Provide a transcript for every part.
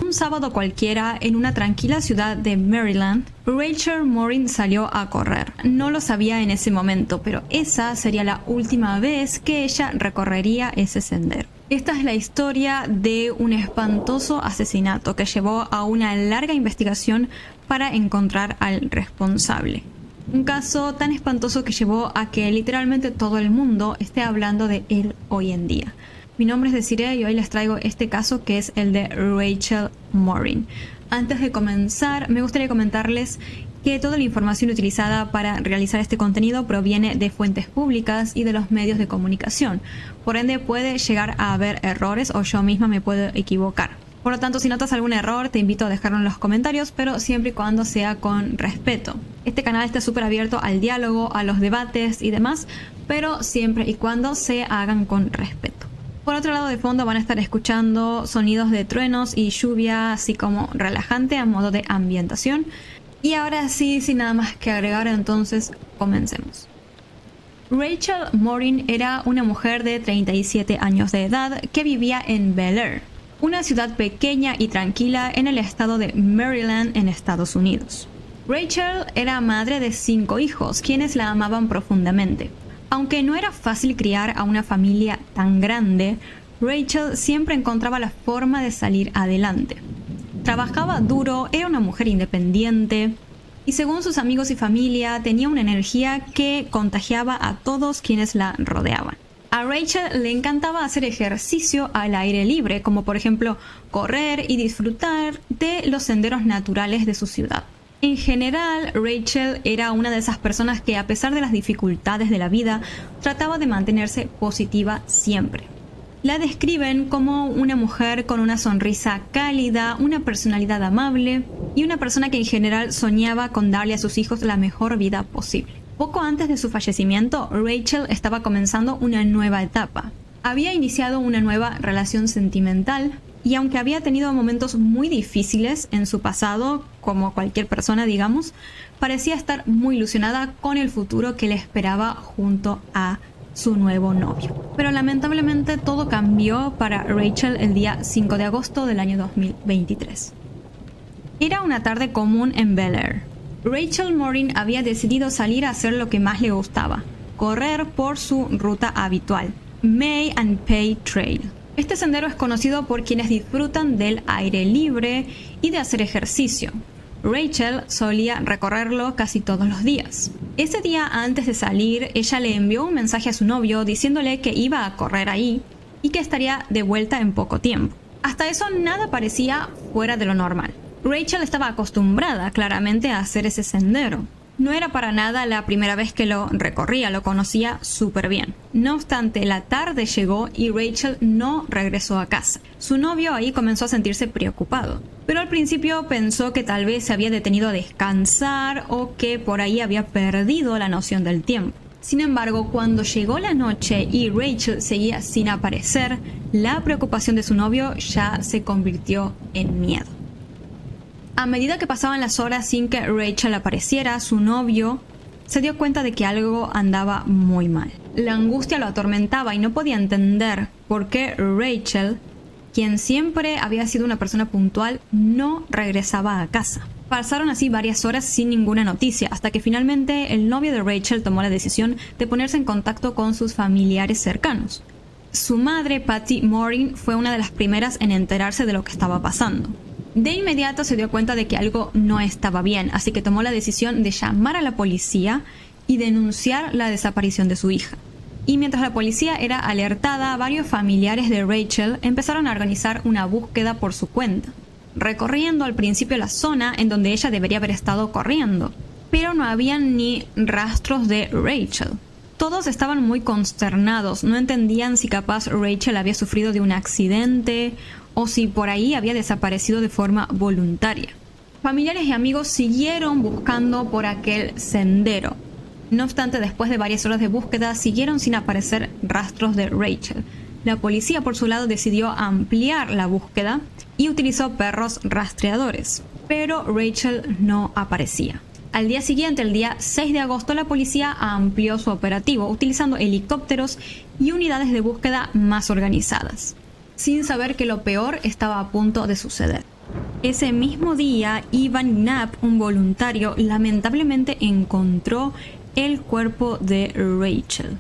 un sábado cualquiera, en una tranquila ciudad de Maryland, Rachel Morin salió a correr. No lo sabía en ese momento, pero esa sería la última vez que ella recorrería ese sendero. Esta es la historia de un espantoso asesinato que llevó a una larga investigación para encontrar al responsable. Un caso tan espantoso que llevó a que literalmente todo el mundo esté hablando de él hoy en día. Mi nombre es Desiree y hoy les traigo este caso que es el de Rachel Morin. Antes de comenzar, me gustaría comentarles que toda la información utilizada para realizar este contenido proviene de fuentes públicas y de los medios de comunicación. Por ende, puede llegar a haber errores o yo misma me puedo equivocar. Por lo tanto, si notas algún error, te invito a dejarlo en los comentarios, pero siempre y cuando sea con respeto. Este canal está súper abierto al diálogo, a los debates y demás, pero siempre y cuando se hagan con respeto. Por otro lado, de fondo van a estar escuchando sonidos de truenos y lluvia, así como relajante a modo de ambientación. Y ahora sí, sin nada más que agregar, entonces comencemos. Rachel Morin era una mujer de 37 años de edad que vivía en Bel Air, una ciudad pequeña y tranquila en el estado de Maryland, en Estados Unidos. Rachel era madre de 5 hijos, quienes la amaban profundamente. Aunque no era fácil criar a una familia tan grande, Rachel siempre encontraba la forma de salir adelante. Trabajaba duro, era una mujer independiente y según sus amigos y familia tenía una energía que contagiaba a todos quienes la rodeaban. A Rachel le encantaba hacer ejercicio al aire libre, como por ejemplo correr y disfrutar de los senderos naturales de su ciudad. En general, Rachel era una de esas personas que, a pesar de las dificultades de la vida, trataba de mantenerse positiva siempre. La describen como una mujer con una sonrisa cálida, una personalidad amable y una persona que en general soñaba con darle a sus hijos la mejor vida posible. Poco antes de su fallecimiento, Rachel estaba comenzando una nueva etapa. Había iniciado una nueva relación sentimental y aunque había tenido momentos muy difíciles en su pasado, como cualquier persona digamos, parecía estar muy ilusionada con el futuro que le esperaba junto a su nuevo novio. Pero lamentablemente todo cambió para Rachel el día 5 de agosto del año 2023. Era una tarde común en Bel Air. Rachel Morin había decidido salir a hacer lo que más le gustaba, correr por su ruta habitual, May and Pay Trail. Este sendero es conocido por quienes disfrutan del aire libre y de hacer ejercicio. Rachel solía recorrerlo casi todos los días. Ese día antes de salir, ella le envió un mensaje a su novio diciéndole que iba a correr ahí y que estaría de vuelta en poco tiempo. Hasta eso nada parecía fuera de lo normal. Rachel estaba acostumbrada claramente a hacer ese sendero. No era para nada la primera vez que lo recorría, lo conocía súper bien. No obstante, la tarde llegó y Rachel no regresó a casa. Su novio ahí comenzó a sentirse preocupado, pero al principio pensó que tal vez se había detenido a descansar o que por ahí había perdido la noción del tiempo. Sin embargo, cuando llegó la noche y Rachel seguía sin aparecer, la preocupación de su novio ya se convirtió en miedo. A medida que pasaban las horas sin que Rachel apareciera, su novio se dio cuenta de que algo andaba muy mal. La angustia lo atormentaba y no podía entender por qué Rachel, quien siempre había sido una persona puntual, no regresaba a casa. Pasaron así varias horas sin ninguna noticia, hasta que finalmente el novio de Rachel tomó la decisión de ponerse en contacto con sus familiares cercanos. Su madre, Patty Morin, fue una de las primeras en enterarse de lo que estaba pasando. De inmediato se dio cuenta de que algo no estaba bien, así que tomó la decisión de llamar a la policía y denunciar la desaparición de su hija. Y mientras la policía era alertada, varios familiares de Rachel empezaron a organizar una búsqueda por su cuenta, recorriendo al principio la zona en donde ella debería haber estado corriendo, pero no habían ni rastros de Rachel. Todos estaban muy consternados, no entendían si capaz Rachel había sufrido de un accidente o si por ahí había desaparecido de forma voluntaria. Familiares y amigos siguieron buscando por aquel sendero. No obstante, después de varias horas de búsqueda, siguieron sin aparecer rastros de Rachel. La policía, por su lado, decidió ampliar la búsqueda y utilizó perros rastreadores, pero Rachel no aparecía. Al día siguiente, el día 6 de agosto, la policía amplió su operativo utilizando helicópteros y unidades de búsqueda más organizadas, sin saber que lo peor estaba a punto de suceder. Ese mismo día, Ivan Knapp, un voluntario, lamentablemente encontró el cuerpo de Rachel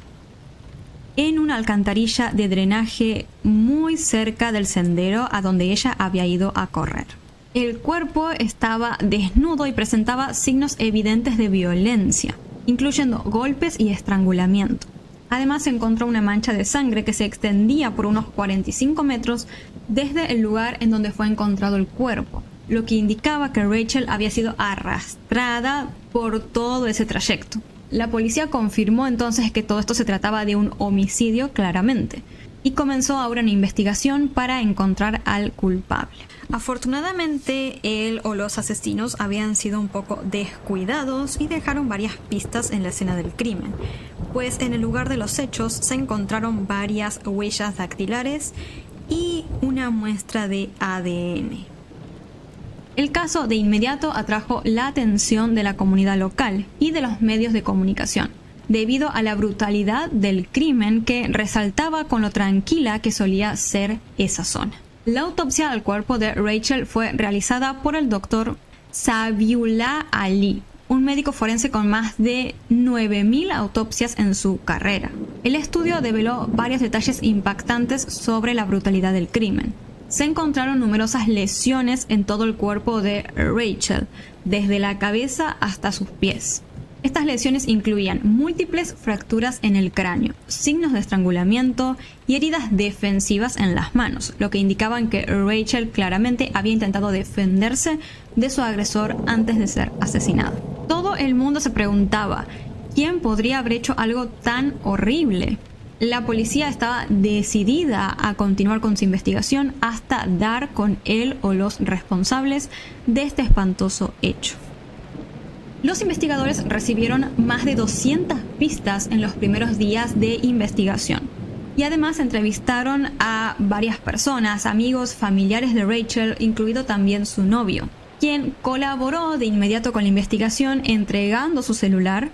en una alcantarilla de drenaje muy cerca del sendero a donde ella había ido a correr. El cuerpo estaba desnudo y presentaba signos evidentes de violencia, incluyendo golpes y estrangulamiento. Además, se encontró una mancha de sangre que se extendía por unos 45 metros desde el lugar en donde fue encontrado el cuerpo, lo que indicaba que Rachel había sido arrastrada por todo ese trayecto. La policía confirmó entonces que todo esto se trataba de un homicidio claramente, y comenzó ahora una investigación para encontrar al culpable. Afortunadamente, él o los asesinos habían sido un poco descuidados y dejaron varias pistas en la escena del crimen, pues en el lugar de los hechos se encontraron varias huellas dactilares y una muestra de ADN. El caso de inmediato atrajo la atención de la comunidad local y de los medios de comunicación, debido a la brutalidad del crimen que resaltaba con lo tranquila que solía ser esa zona. La autopsia al cuerpo de Rachel fue realizada por el doctor Zabiullah Ali, un médico forense con más de 9.000 autopsias en su carrera. El estudio develó varios detalles impactantes sobre la brutalidad del crimen. Se encontraron numerosas lesiones en todo el cuerpo de Rachel, desde la cabeza hasta sus pies. Estas lesiones incluían múltiples fracturas en el cráneo, signos de estrangulamiento y heridas defensivas en las manos, lo que indicaban que Rachel claramente había intentado defenderse de su agresor antes de ser asesinado. Todo el mundo se preguntaba, ¿quién podría haber hecho algo tan horrible? La policía estaba decidida a continuar con su investigación hasta dar con él o los responsables de este espantoso hecho. Los investigadores recibieron más de 200 pistas en los primeros días de investigación y además entrevistaron a varias personas, amigos, familiares de Rachel, incluido también su novio, quien colaboró de inmediato con la investigación entregando su celular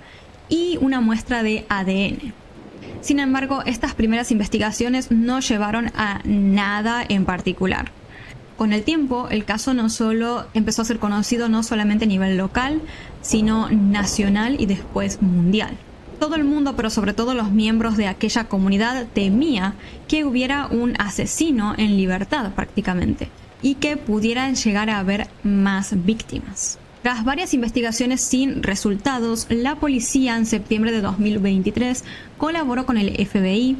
y una muestra de ADN. Sin embargo, estas primeras investigaciones no llevaron a nada en particular. Con el tiempo, el caso no solo empezó a ser conocido no solamente a nivel local, sino nacional y después mundial. Todo el mundo, pero sobre todo los miembros de aquella comunidad, temía que hubiera un asesino en libertad prácticamente y que pudieran llegar a haber más víctimas. Tras varias investigaciones sin resultados, la policía en septiembre de 2023 colaboró con el FBI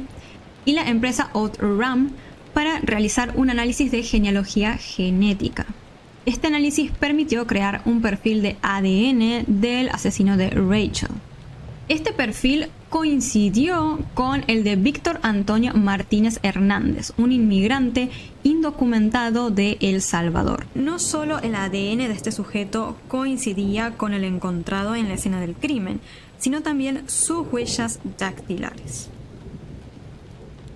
y la empresa OutRAM para realizar un análisis de genealogía genética. Este análisis permitió crear un perfil de ADN del asesino de Rachel. Este perfil coincidió con el de Víctor Antonio Martínez Hernández, un inmigrante indocumentado de El Salvador. No solo el ADN de este sujeto coincidía con el encontrado en la escena del crimen, sino también sus huellas dactilares.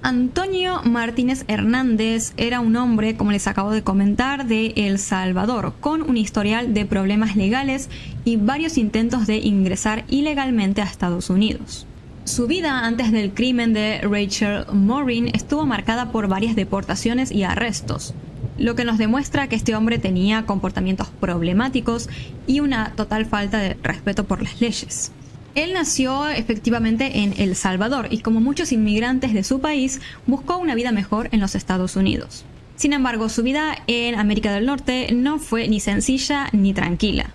Antonio Martínez Hernández era un hombre, como les acabo de comentar, de El Salvador, con un historial de problemas legales y varios intentos de ingresar ilegalmente a Estados Unidos. Su vida antes del crimen de Rachel Morin estuvo marcada por varias deportaciones y arrestos, lo que nos demuestra que este hombre tenía comportamientos problemáticos y una total falta de respeto por las leyes. Él nació efectivamente en El Salvador y, como muchos inmigrantes de su país, buscó una vida mejor en los Estados Unidos. Sin embargo, su vida en América del Norte no fue ni sencilla ni tranquila.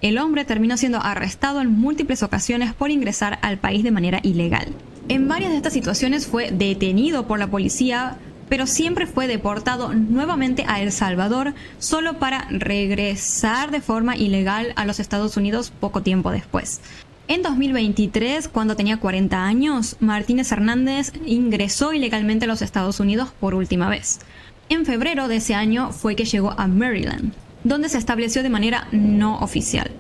El hombre terminó siendo arrestado en múltiples ocasiones por ingresar al país de manera ilegal. En varias de estas situaciones fue detenido por la policía, pero siempre fue deportado nuevamente a El Salvador solo para regresar de forma ilegal a los Estados Unidos poco tiempo después. En 2023, cuando tenía 40 años, Martínez Hernández ingresó ilegalmente a los Estados Unidos por última vez. En febrero de ese año fue que llegó a Maryland, donde se estableció de manera no oficial.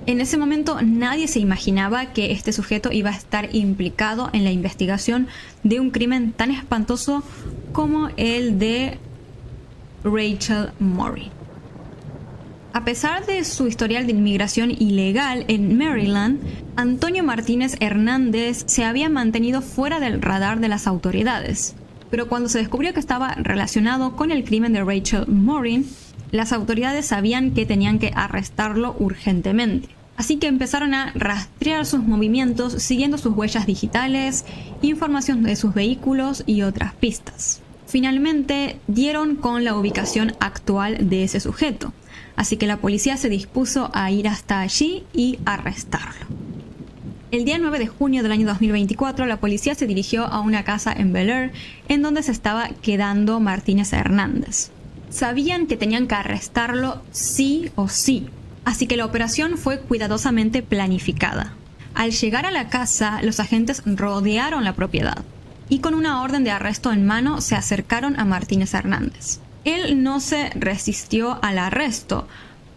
En ese momento nadie se imaginaba que este sujeto iba a estar implicado en la investigación de un crimen tan espantoso como el de Rachel Morin. A pesar de su historial de inmigración ilegal en Maryland, Antonio Martínez Hernández se había mantenido fuera del radar de las autoridades. Pero cuando se descubrió que estaba relacionado con el crimen de Rachel Morin, Las autoridades sabían que tenían que arrestarlo urgentemente. Así que empezaron a rastrear sus movimientos siguiendo sus huellas digitales, información de sus vehículos y otras pistas. Finalmente dieron con la ubicación actual de ese sujeto, así que la policía se dispuso a ir hasta allí y arrestarlo. El día 9 de junio del año 2024, la policía se dirigió a una casa en Bel Air en donde se estaba quedando Martínez Hernández. Sabían que tenían que arrestarlo sí o sí, así que la operación fue cuidadosamente planificada. Al llegar a la casa, los agentes rodearon la propiedad y con una orden de arresto en mano se acercaron a Martínez Hernández. Él no se resistió al arresto,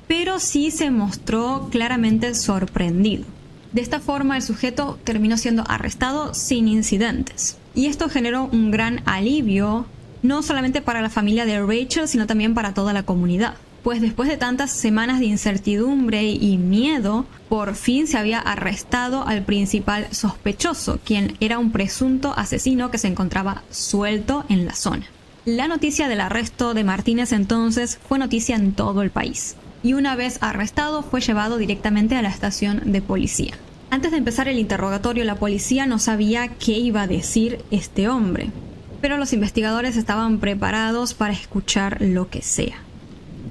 pero sí se mostró claramente sorprendido. De esta forma, el sujeto terminó siendo arrestado sin incidentes. Y esto generó un gran alivio, no solamente para la familia de Rachel, sino también para toda la comunidad. Pues después de tantas semanas de incertidumbre y miedo, por fin se había arrestado al principal sospechoso, quien era un presunto asesino que se encontraba suelto en la zona. La noticia del arresto de Martínez entonces fue noticia en todo el país. Y una vez arrestado fue llevado directamente a la estación de policía. Antes de empezar el interrogatorio, la policía no sabía qué iba a decir este hombre, pero los investigadores estaban preparados para escuchar lo que sea.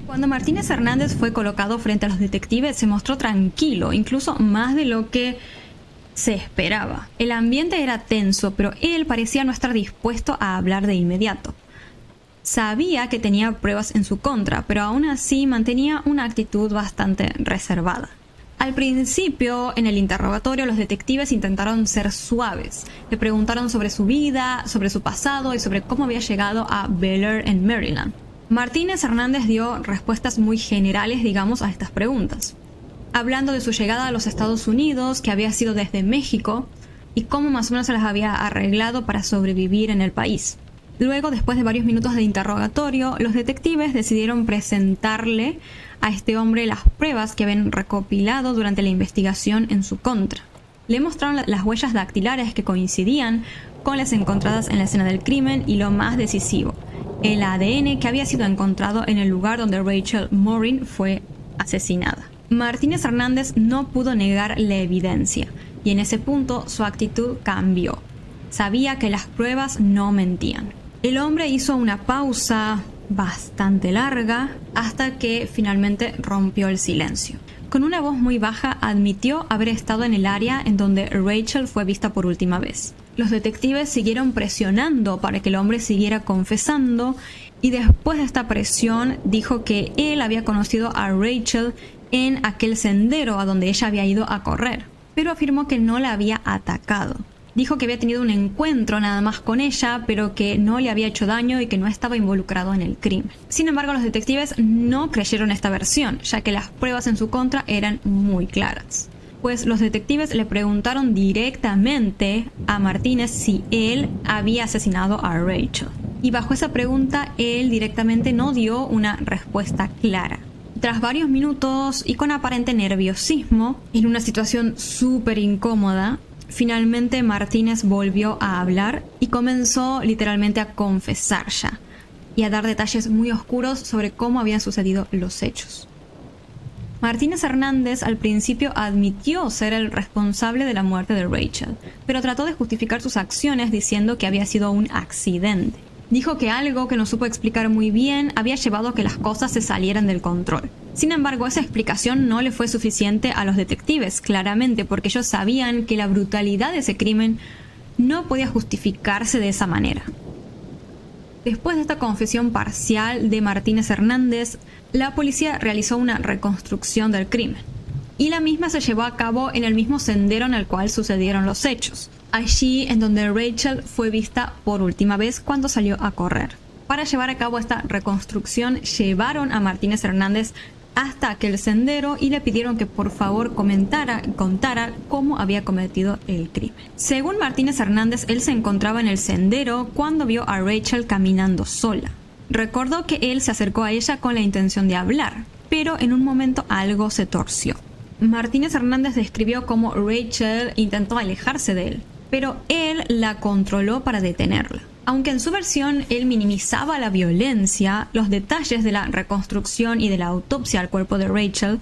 Cuando Martínez Hernández fue colocado frente a los detectives, se mostró tranquilo, incluso más de lo que se esperaba. El ambiente era tenso, pero él parecía no estar dispuesto a hablar de inmediato. Sabía que tenía pruebas en su contra, pero aún así mantenía una actitud bastante reservada. Al principio, en el interrogatorio, los detectives intentaron ser suaves. Le preguntaron sobre su vida, sobre su pasado y sobre cómo había llegado a Bel Air en Maryland. Martínez Hernández dio respuestas muy generales, digamos, a estas preguntas. Hablando de su llegada a los Estados Unidos, que había sido desde México, y cómo más o menos se las había arreglado para sobrevivir en el país. Luego, después de varios minutos de interrogatorio, los detectives decidieron presentarle a este hombre las pruebas que habían recopilado durante la investigación en su contra. Le mostraron las huellas dactilares que coincidían con las encontradas en la escena del crimen y lo más decisivo, el ADN que había sido encontrado en el lugar donde Rachel Morin fue asesinada. Martínez Hernández no pudo negar la evidencia y en ese punto su actitud cambió. Sabía que las pruebas no mentían. El hombre hizo una pausa bastante larga hasta que finalmente rompió el silencio. Con una voz muy baja admitió haber estado en el área en donde Rachel fue vista por última vez. Los detectives siguieron presionando para que el hombre siguiera confesando y después de esta presión dijo que él había conocido a Rachel en aquel sendero a donde ella había ido a correr, pero afirmó que no la había atacado. Dijo que había tenido un encuentro nada más con ella, pero que no le había hecho daño y que no estaba involucrado en el crimen. Sin embargo, los detectives no creyeron esta versión, ya que las pruebas en su contra eran muy claras. Pues los detectives le preguntaron directamente a Martínez si él había asesinado a Rachel. Y bajo esa pregunta, él directamente no dio una respuesta clara. Tras varios minutos y con aparente nerviosismo, en una situación súper incómoda, finalmente Martínez volvió a hablar y comenzó literalmente a confesar ya y a dar detalles muy oscuros sobre cómo habían sucedido los hechos. Martínez Hernández al principio admitió ser el responsable de la muerte de Rachel, pero trató de justificar sus acciones diciendo que había sido un accidente. Dijo que algo que no supo explicar muy bien había llevado a que las cosas se salieran del control. Sin embargo, esa explicación no le fue suficiente a los detectives, claramente, porque ellos sabían que la brutalidad de ese crimen no podía justificarse de esa manera. Después de esta confesión parcial de Martínez Hernández, la policía realizó una reconstrucción del crimen. Y la misma se llevó a cabo en el mismo sendero en el cual sucedieron los hechos. Allí en donde Rachel fue vista por última vez cuando salió a correr. Para llevar a cabo esta reconstrucción, llevaron a Martínez Hernández hasta aquel sendero y le pidieron que por favor contara cómo había cometido el crimen. Según Martínez Hernández, él se encontraba en el sendero cuando vio a Rachel caminando sola. Recordó que él se acercó a ella con la intención de hablar, pero en un momento algo se torció. Martínez Hernández describió cómo Rachel intentó alejarse de él, pero él la controló para detenerla. Aunque en su versión él minimizaba la violencia, los detalles de la reconstrucción y de la autopsia al cuerpo de Rachel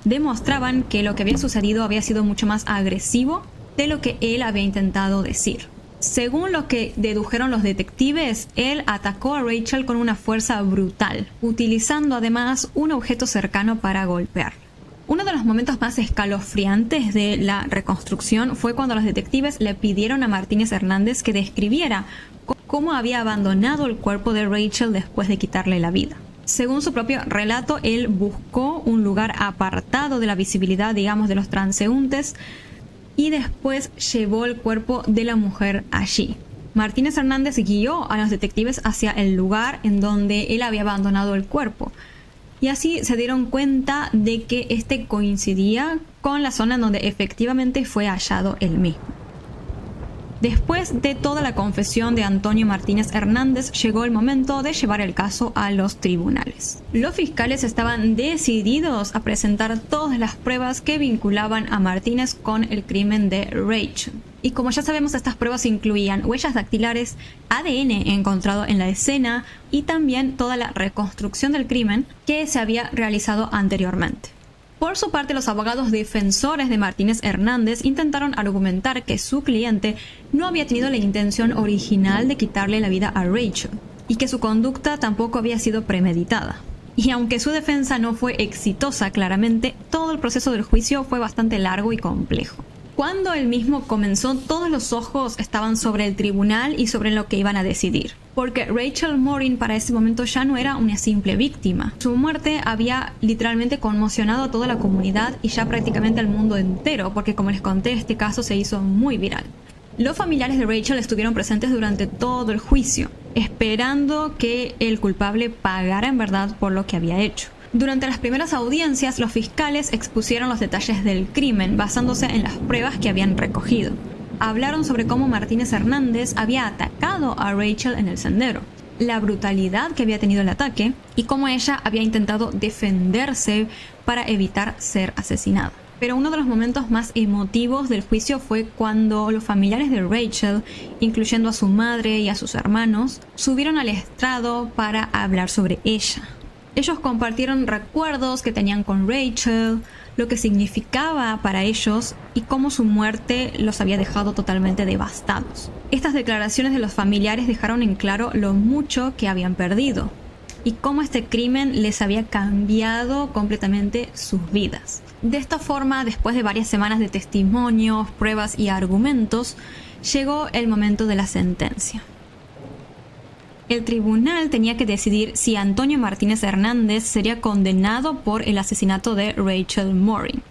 demostraban que lo que había sucedido había sido mucho más agresivo de lo que él había intentado decir. Según lo que dedujeron los detectives, él atacó a Rachel con una fuerza brutal, utilizando además un objeto cercano para golpear. Uno de los momentos más escalofriantes de la reconstrucción fue cuando los detectives le pidieron a Martínez Hernández que describiera cómo había abandonado el cuerpo de Rachel después de quitarle la vida. Según su propio relato, él buscó un lugar apartado de la visibilidad, digamos, de los transeúntes y después llevó el cuerpo de la mujer allí. Martínez Hernández guió a los detectives hacia el lugar en donde él había abandonado el cuerpo. Y así se dieron cuenta de que este coincidía con la zona en donde efectivamente fue hallado él mismo. Después de toda la confesión de Antonio Martínez Hernández, llegó el momento de llevar el caso a los tribunales. Los fiscales estaban decididos a presentar todas las pruebas que vinculaban a Martínez con el crimen de Rachel. Y como ya sabemos, estas pruebas incluían huellas dactilares, ADN encontrado en la escena y también toda la reconstrucción del crimen que se había realizado anteriormente. Por su parte, los abogados defensores de Martínez Hernández intentaron argumentar que su cliente no había tenido la intención original de quitarle la vida a Rachel y que su conducta tampoco había sido premeditada. Y aunque su defensa no fue exitosa claramente, todo el proceso del juicio fue bastante largo y complejo. Cuando el mismo comenzó, todos los ojos estaban sobre el tribunal y sobre lo que iban a decidir. Porque Rachel Morin para ese momento ya no era una simple víctima. Su muerte había literalmente conmocionado a toda la comunidad y ya prácticamente al mundo entero, porque como les conté, este caso se hizo muy viral. Los familiares de Rachel estuvieron presentes durante todo el juicio, esperando que el culpable pagara en verdad por lo que había hecho. Durante las primeras audiencias, los fiscales expusieron los detalles del crimen basándose en las pruebas que habían recogido. Hablaron sobre cómo Martínez Hernández había atacado a Rachel en el sendero, la brutalidad que había tenido el ataque y cómo ella había intentado defenderse para evitar ser asesinada. Pero uno de los momentos más emotivos del juicio fue cuando los familiares de Rachel, incluyendo a su madre y a sus hermanos, subieron al estrado para hablar sobre ella. Ellos compartieron recuerdos que tenían con Rachel, lo que significaba para ellos y cómo su muerte los había dejado totalmente devastados. Estas declaraciones de los familiares dejaron en claro lo mucho que habían perdido y cómo este crimen les había cambiado completamente sus vidas. De esta forma, después de varias semanas de testimonios, pruebas y argumentos, llegó el momento de la sentencia. El tribunal tenía que decidir si Antonio Martínez Hernández sería condenado por el asesinato de Rachel Morin.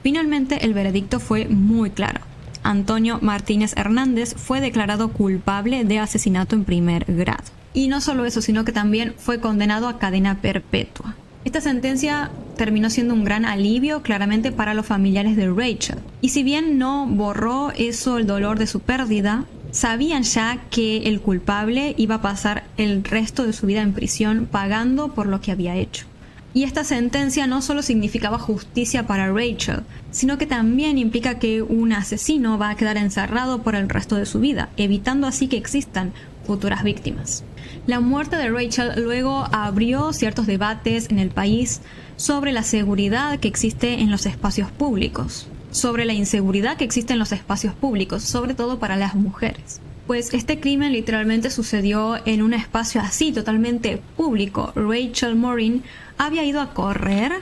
Finalmente, el veredicto fue muy claro. Antonio Martínez Hernández fue declarado culpable de asesinato en primer grado. Y no solo eso, sino que también fue condenado a cadena perpetua. Esta sentencia terminó siendo un gran alivio claramente para los familiares de Rachel. Y si bien no borró eso el dolor de su pérdida, sabían ya que el culpable iba a pasar el resto de su vida en prisión pagando por lo que había hecho. Y esta sentencia no solo significaba justicia para Rachel, sino que también implica que un asesino va a quedar encerrado por el resto de su vida, evitando así que existan futuras víctimas. La muerte de Rachel luego abrió ciertos debates en el país sobre la seguridad que existe en los espacios públicos, sobre la inseguridad que existe en los espacios públicos, sobre todo para las mujeres. Pues este crimen literalmente sucedió en un espacio así, totalmente público. Rachel Morin había ido a correr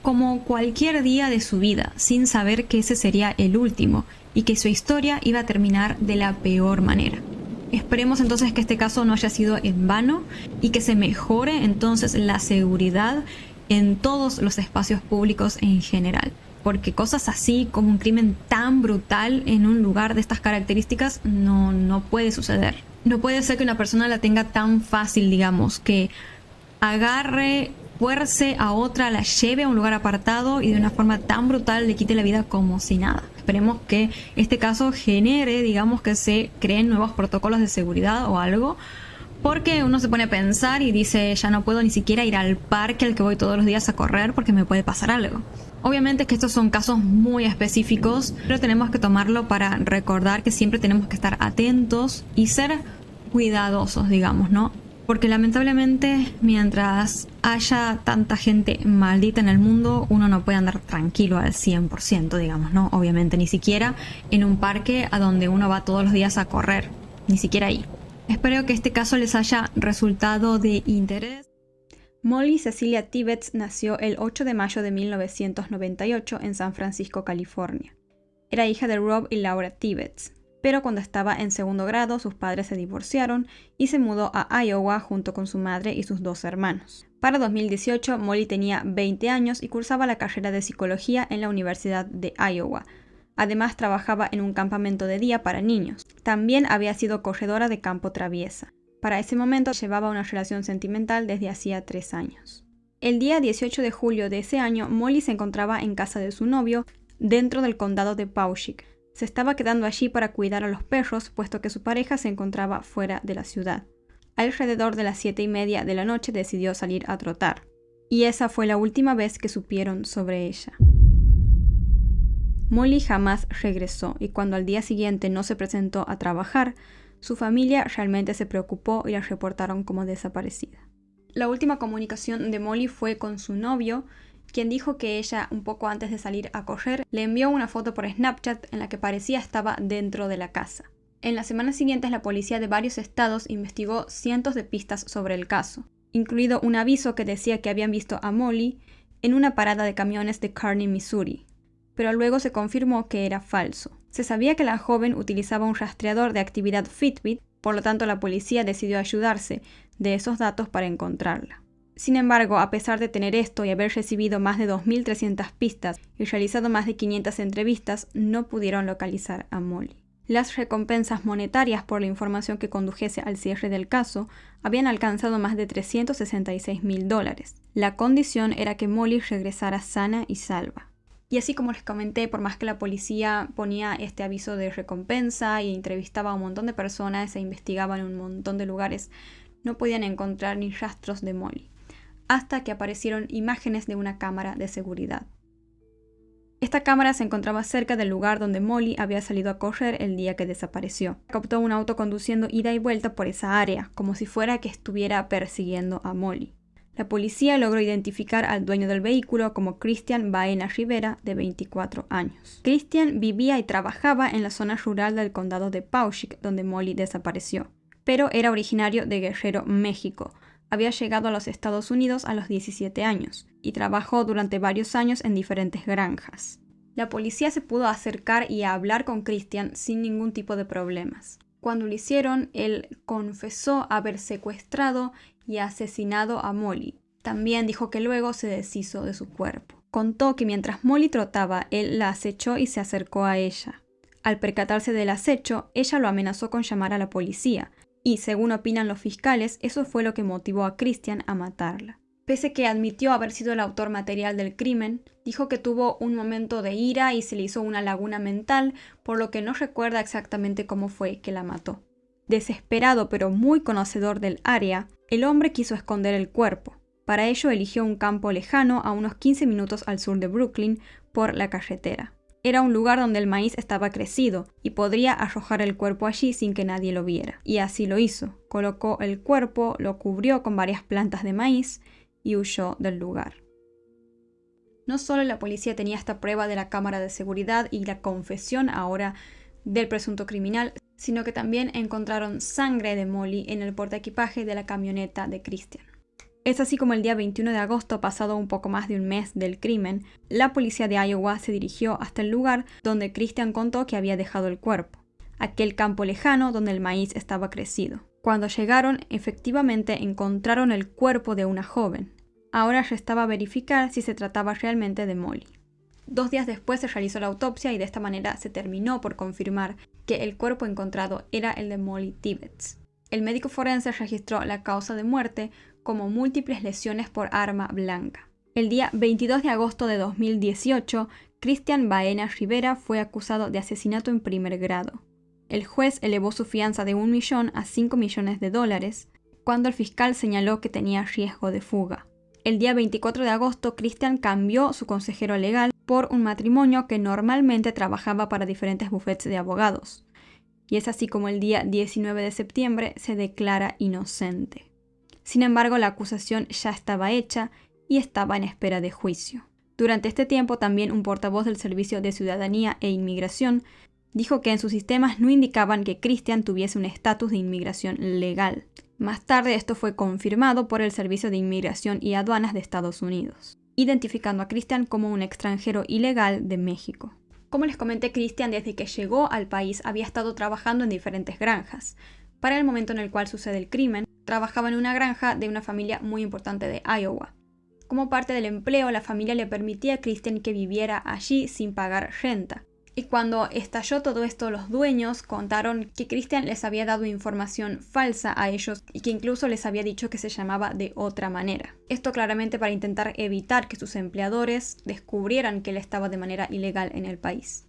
como cualquier día de su vida, sin saber que ese sería el último y que su historia iba a terminar de la peor manera. Esperemos entonces que este caso no haya sido en vano y que se mejore entonces la seguridad en todos los espacios públicos en general. Porque cosas así como un crimen tan brutal en un lugar de estas características no puede suceder. No puede ser que una persona la tenga tan fácil, digamos, que agarre, fuerce a otra, la lleve a un lugar apartado y de una forma tan brutal le quite la vida como si nada. Esperemos que este caso genere, digamos, que se creen nuevos protocolos de seguridad o algo. Porque uno se pone a pensar y dice, ya no puedo ni siquiera ir al parque al que voy todos los días a correr porque me puede pasar algo. Obviamente que estos son casos muy específicos, pero tenemos que tomarlo para recordar que siempre tenemos que estar atentos y ser cuidadosos, digamos, ¿no? Porque lamentablemente, mientras haya tanta gente maldita en el mundo, uno no puede andar tranquilo al 100%, digamos, ¿no? Obviamente, ni siquiera en un parque a donde uno va todos los días a correr, ni siquiera ahí. Espero que este caso les haya resultado de interés. Molly Cecilia Tibbetts nació el 8 de mayo de 1998 en San Francisco, California. Era hija de Rob y Laura Tibbetts, pero cuando estaba en segundo grado sus padres se divorciaron y se mudó a Iowa junto con su madre y sus 2 hermanos. Para 2018, Molly tenía 20 años y cursaba la carrera de psicología en la Universidad de Iowa. Además, trabajaba en un campamento de día para niños. También había sido corredora de campo traviesa. Para ese momento llevaba una relación sentimental desde hacía 3 años. El día 18 de julio de ese año, Molly se encontraba en casa de su novio dentro del condado de Paushik. Se estaba quedando allí para cuidar a los perros, puesto que su pareja se encontraba fuera de la ciudad. Alrededor de las 7:30 de la noche decidió salir a trotar. Y esa fue la última vez que supieron sobre ella. Molly jamás regresó y cuando al día siguiente no se presentó a trabajar, su familia realmente se preocupó y la reportaron como desaparecida. La última comunicación de Molly fue con su novio, quien dijo que ella, un poco antes de salir a correr, le envió una foto por Snapchat en la que parecía estaba dentro de la casa. En las semanas siguientes, la policía de varios estados investigó cientos de pistas sobre el caso, incluido un aviso que decía que habían visto a Molly en una parada de camiones de Kearney, Missouri, pero luego se confirmó que era falso. Se sabía que la joven utilizaba un rastreador de actividad Fitbit, por lo tanto la policía decidió ayudarse de esos datos para encontrarla. Sin embargo, a pesar de tener esto y haber recibido más de 2.300 pistas y realizado más de 500 entrevistas, no pudieron localizar a Molly. Las recompensas monetarias por la información que condujese al cierre del caso habían alcanzado más de $366,000. La condición era que Molly regresara sana y salva. Y así como les comenté, por más que la policía ponía este aviso de recompensa y entrevistaba a un montón de personas e investigaba en un montón de lugares, no podían encontrar ni rastros de Molly, hasta que aparecieron imágenes de una cámara de seguridad. Esta cámara se encontraba cerca del lugar donde Molly había salido a correr el día que desapareció. Captó un auto conduciendo ida y vuelta por esa área, como si fuera que estuviera persiguiendo a Molly. La policía logró identificar al dueño del vehículo como Christian Baena Rivera, de 24 años. Christian vivía y trabajaba en la zona rural del condado de Paushik, donde Molly desapareció, pero era originario de Guerrero, México. Había llegado a los Estados Unidos a los 17 años y trabajó durante varios años en diferentes granjas. La policía se pudo acercar y hablar con Christian sin ningún tipo de problemas. Cuando lo hicieron, él confesó haber secuestrado y asesinado a Molly. También dijo que luego se deshizo de su cuerpo. Contó que mientras Molly trotaba, él la acechó y se acercó a ella. Al percatarse del acecho, ella lo amenazó con llamar a la policía. Y, según opinan los fiscales, eso fue lo que motivó a Christian a matarla. Pese que admitió haber sido el autor material del crimen, dijo que tuvo un momento de ira y se le hizo una laguna mental, por lo que no recuerda exactamente cómo fue que la mató. Desesperado pero muy conocedor del área, el hombre quiso esconder el cuerpo. Para ello eligió un campo lejano a unos 15 minutos al sur de Brooklyn por la carretera. Era un lugar donde el maíz estaba crecido y podría arrojar el cuerpo allí sin que nadie lo viera. Y así lo hizo. Colocó el cuerpo, lo cubrió con varias plantas de maíz y huyó del lugar. No solo la policía tenía esta prueba de la cámara de seguridad y la confesión ahora del presunto criminal, sino que también encontraron sangre de Molly en el portaequipaje de la camioneta de Christian. Es así como el día 21 de agosto, pasado un poco más de un mes del crimen, la policía de Iowa se dirigió hasta el lugar donde Christian contó que había dejado el cuerpo, aquel campo lejano donde el maíz estaba crecido. Cuando llegaron, efectivamente encontraron el cuerpo de una joven. Ahora restaba verificar si se trataba realmente de Molly. 2 días después se realizó la autopsia y de esta manera se terminó por confirmar que el cuerpo encontrado era el de Molly Tibbetts. El médico forense registró la causa de muerte como múltiples lesiones por arma blanca. El día 22 de agosto de 2018, Christian Baena Rivera fue acusado de asesinato en primer grado. El juez elevó su fianza de $1 millón a $5 millones, cuando el fiscal señaló que tenía riesgo de fuga. El día 24 de agosto, Christian cambió su consejero legal por un matrimonio que normalmente trabajaba para diferentes bufetes de abogados. y es así como el día 19 de septiembre se declara inocente. Sin embargo, la acusación ya estaba hecha y estaba en espera de juicio. Durante este tiempo, también un portavoz del Servicio de Ciudadanía e Inmigración dijo que en sus sistemas no indicaban que Christian tuviese un estatus de inmigración legal. Más tarde, esto fue confirmado por el Servicio de Inmigración y Aduanas de Estados Unidos, identificando a Christian como un extranjero ilegal de México. Como les comenté, Christian desde que llegó al país había estado trabajando en diferentes granjas. Para el momento en el cual sucede el crimen, trabajaba en una granja de una familia muy importante de Iowa. Como parte del empleo, la familia le permitía a Christian que viviera allí sin pagar renta. Y cuando estalló todo esto, los dueños contaron que Christian les había dado información falsa a ellos y que incluso les había dicho que se llamaba de otra manera. Esto claramente para intentar evitar que sus empleadores descubrieran que él estaba de manera ilegal en el país.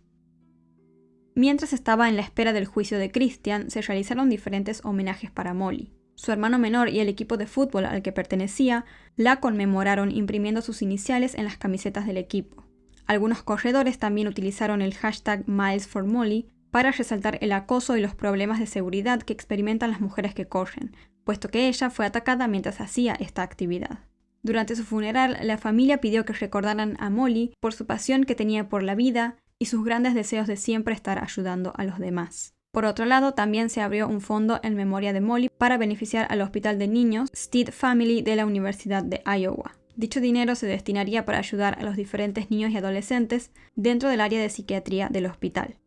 Mientras estaba en la espera del juicio de Christian, se realizaron diferentes homenajes para Molly. Su hermano menor y el equipo de fútbol al que pertenecía la conmemoraron imprimiendo sus iniciales en las camisetas del equipo. Algunos corredores también utilizaron el hashtag #MilesForMolly para resaltar el acoso y los problemas de seguridad que experimentan las mujeres que corren, puesto que ella fue atacada mientras hacía esta actividad. Durante su funeral, la familia pidió que recordaran a Molly por su pasión que tenía por la vida y sus grandes deseos de siempre estar ayudando a los demás. Por otro lado, también se abrió un fondo en memoria de Molly para beneficiar al Hospital de Niños Stead Family de la Universidad de Iowa. Dicho dinero se destinaría para ayudar a los diferentes niños y adolescentes dentro del área de psiquiatría del hospital.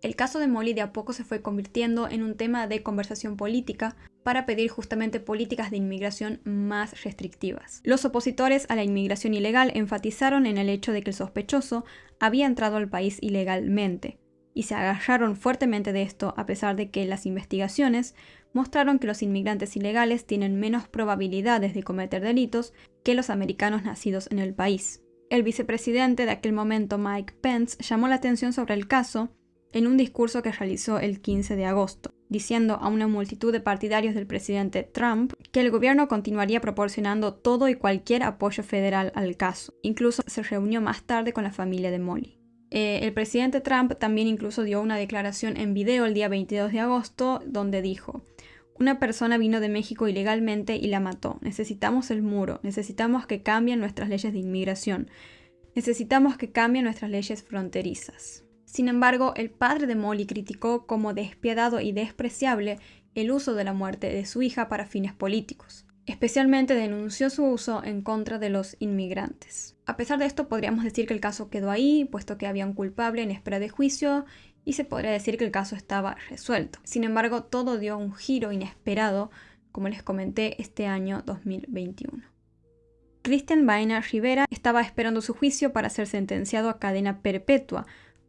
El caso de Molly de a poco se fue convirtiendo en un tema de conversación política para pedir justamente políticas de inmigración más restrictivas. Los opositores a la inmigración ilegal enfatizaron en el hecho de que el sospechoso había entrado al país ilegalmente, y se agarraron fuertemente de esto a pesar de que las investigaciones mostraron que los inmigrantes ilegales tienen menos probabilidades de cometer delitos que los americanos nacidos en el país. El vicepresidente de aquel momento, Mike Pence, llamó la atención sobre el caso en un discurso que realizó el 15 de agosto, diciendo a una multitud de partidarios del presidente Trump que el gobierno continuaría proporcionando todo y cualquier apoyo federal al caso. Incluso se reunió más tarde con la familia de Molly. El presidente Trump también incluso dio una declaración en video el día 22 de agosto donde dijo: "Una persona vino de México ilegalmente y la mató. Necesitamos el muro, necesitamos que cambien nuestras leyes de inmigración, necesitamos que cambien nuestras leyes fronterizas". Sin embargo, el padre de Molly criticó como despiadado y despreciable el uso de la muerte de su hija para fines políticos. Especialmente denunció su uso en contra de los inmigrantes. A pesar de esto, podríamos decir que el caso quedó ahí, puesto que había un culpable en espera de juicio, y se podría decir que el caso estaba resuelto. Sin embargo, todo dio un giro inesperado, como les comenté, este año 2021. Christian Baena Rivera estaba esperando su juicio para ser sentenciado a cadena perpetua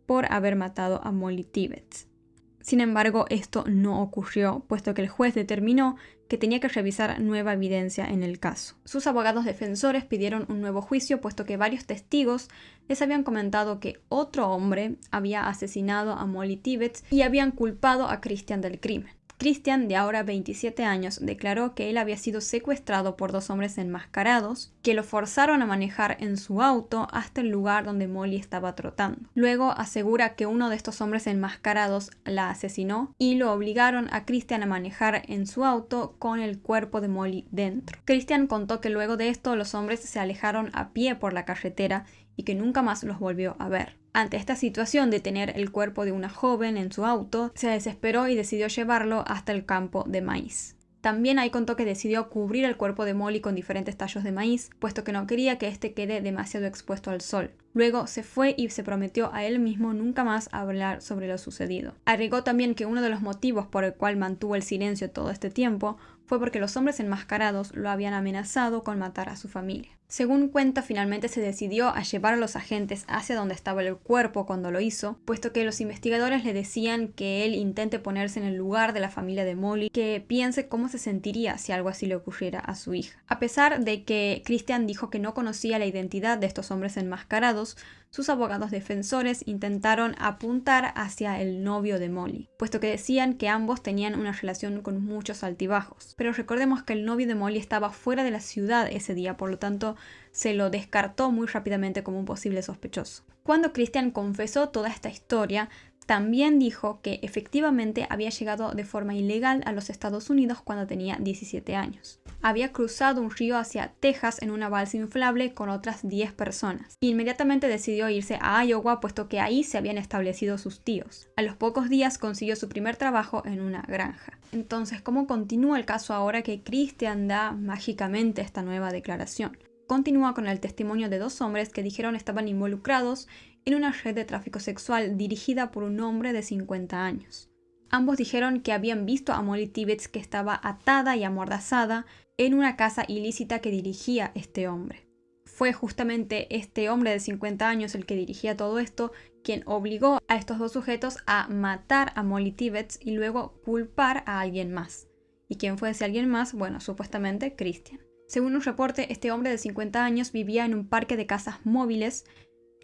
por haber matado a Molly Tibbetts. Sin embargo, esto no ocurrió, puesto que el juez determinó que tenía que revisar nueva evidencia en el caso. Sus abogados defensores pidieron un nuevo juicio, puesto que varios testigos les habían comentado que otro hombre había asesinado a Molly Tibbetts y habían culpado a Christian del crimen. Christian, de ahora 27 años, declaró que él había sido secuestrado por dos hombres enmascarados, que lo forzaron a manejar en su auto hasta el lugar donde Molly estaba trotando. Luego asegura que uno de estos hombres enmascarados la asesinó y lo obligaron a Christian a manejar en su auto con el cuerpo de Molly dentro. Christian contó que luego de esto los hombres se alejaron a pie por la carretera y que nunca más los volvió a ver. Ante esta situación de tener el cuerpo de una joven en su auto, se desesperó y decidió llevarlo hasta el campo de maíz. También ahí contó que decidió cubrir el cuerpo de Molly con diferentes tallos de maíz, puesto que no quería que este quede demasiado expuesto al sol. Luego se fue y se prometió a él mismo nunca más hablar sobre lo sucedido. Agregó también que uno de los motivos por el cual mantuvo el silencio todo este tiempo fue porque los hombres enmascarados lo habían amenazado con matar a su familia. Según cuenta, finalmente se decidió a llevar a los agentes hacia donde estaba el cuerpo cuando lo hizo, puesto que los investigadores le decían que él intente ponerse en el lugar de la familia de Molly, que piense cómo se sentiría si algo así le ocurriera a su hija. A pesar de que Christian dijo que no conocía la identidad de estos hombres enmascarados, sus abogados defensores intentaron apuntar hacia el novio de Molly, puesto que decían que ambos tenían una relación con muchos altibajos. Pero recordemos que el novio de Molly estaba fuera de la ciudad ese día, por lo tanto se lo descartó muy rápidamente como un posible sospechoso. Cuando Christian confesó toda esta historia, También dijo que efectivamente había llegado de forma ilegal a los Estados Unidos cuando tenía 17 años. Había cruzado un río hacia Texas en una balsa inflable con otras 10 personas. Inmediatamente decidió irse a Iowa, puesto que ahí se habían establecido sus tíos. A los pocos días consiguió su primer trabajo en una granja. Entonces, ¿cómo continúa el caso ahora que Christian da mágicamente esta nueva declaración? Continúa con el testimonio de 2 hombres que dijeron estaban involucrados en una red de tráfico sexual dirigida por un hombre de 50 años. Ambos dijeron que habían visto a Molly Tibbetts, que estaba atada y amordazada en una casa ilícita que dirigía este hombre. Fue justamente este hombre de 50 años el que dirigía todo esto quien obligó a estos 2 sujetos a matar a Molly Tibbetts y luego culpar a alguien más. ¿Y quién fue ese alguien más? Bueno, supuestamente Christian. Según un reporte, este hombre de 50 años vivía en un parque de casas móviles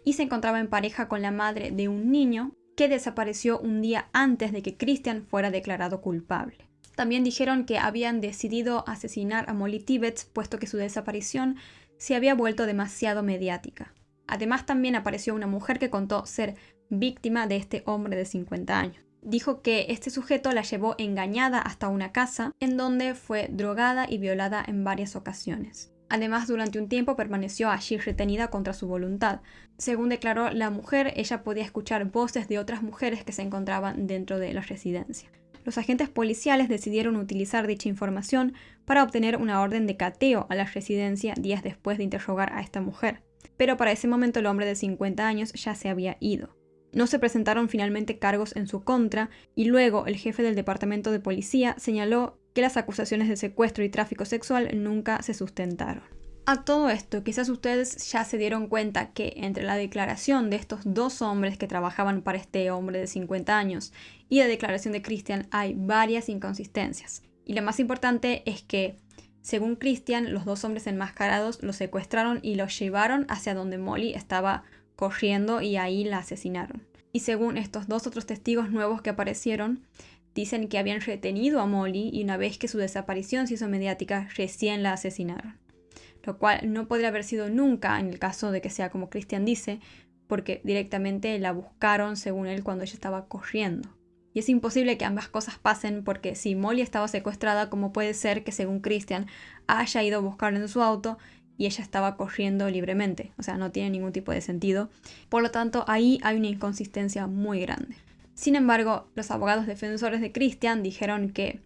y se encontraba en pareja con la madre de un niño que desapareció un día antes de que Christian fuera declarado culpable. También dijeron que habían decidido asesinar a Molly Tibbetts, puesto que su desaparición se había vuelto demasiado mediática. Además, también apareció una mujer que contó ser víctima de este hombre de 50 años. Dijo que este sujeto la llevó engañada hasta una casa en donde fue drogada y violada en varias ocasiones. Además, durante un tiempo permaneció allí retenida contra su voluntad. Según declaró la mujer, ella podía escuchar voces de otras mujeres que se encontraban dentro de la residencia. Los agentes policiales decidieron utilizar dicha información para obtener una orden de cateo a la residencia días después de interrogar a esta mujer. Pero para ese momento el hombre de 50 años ya se había ido. No se presentaron finalmente cargos en su contra y luego el jefe del departamento de policía señaló que las acusaciones de secuestro y tráfico sexual nunca se sustentaron. A todo esto, quizás ustedes ya se dieron cuenta que entre la declaración de estos 2 hombres que trabajaban para este hombre de 50 años y la declaración de Christian hay varias inconsistencias. Y la más importante es que, según Christian, los 2 hombres enmascarados lo secuestraron y lo llevaron hacia donde Molly estaba corriendo y ahí la asesinaron. Y según estos 2 otros testigos nuevos que aparecieron, dicen que habían retenido a Molly y una vez que su desaparición se hizo mediática, recién la asesinaron. Lo cual no podría haber sido nunca en el caso de que sea como Christian dice, porque directamente la buscaron según él cuando ella estaba corriendo. Y es imposible que ambas cosas pasen porque si Molly estaba secuestrada, ¿cómo puede ser que según Christian haya ido a buscarla en su auto y ella estaba corriendo libremente? O sea, no tiene ningún tipo de sentido. Por lo tanto, ahí hay una inconsistencia muy grande. Sin embargo, los abogados defensores de Christian dijeron que,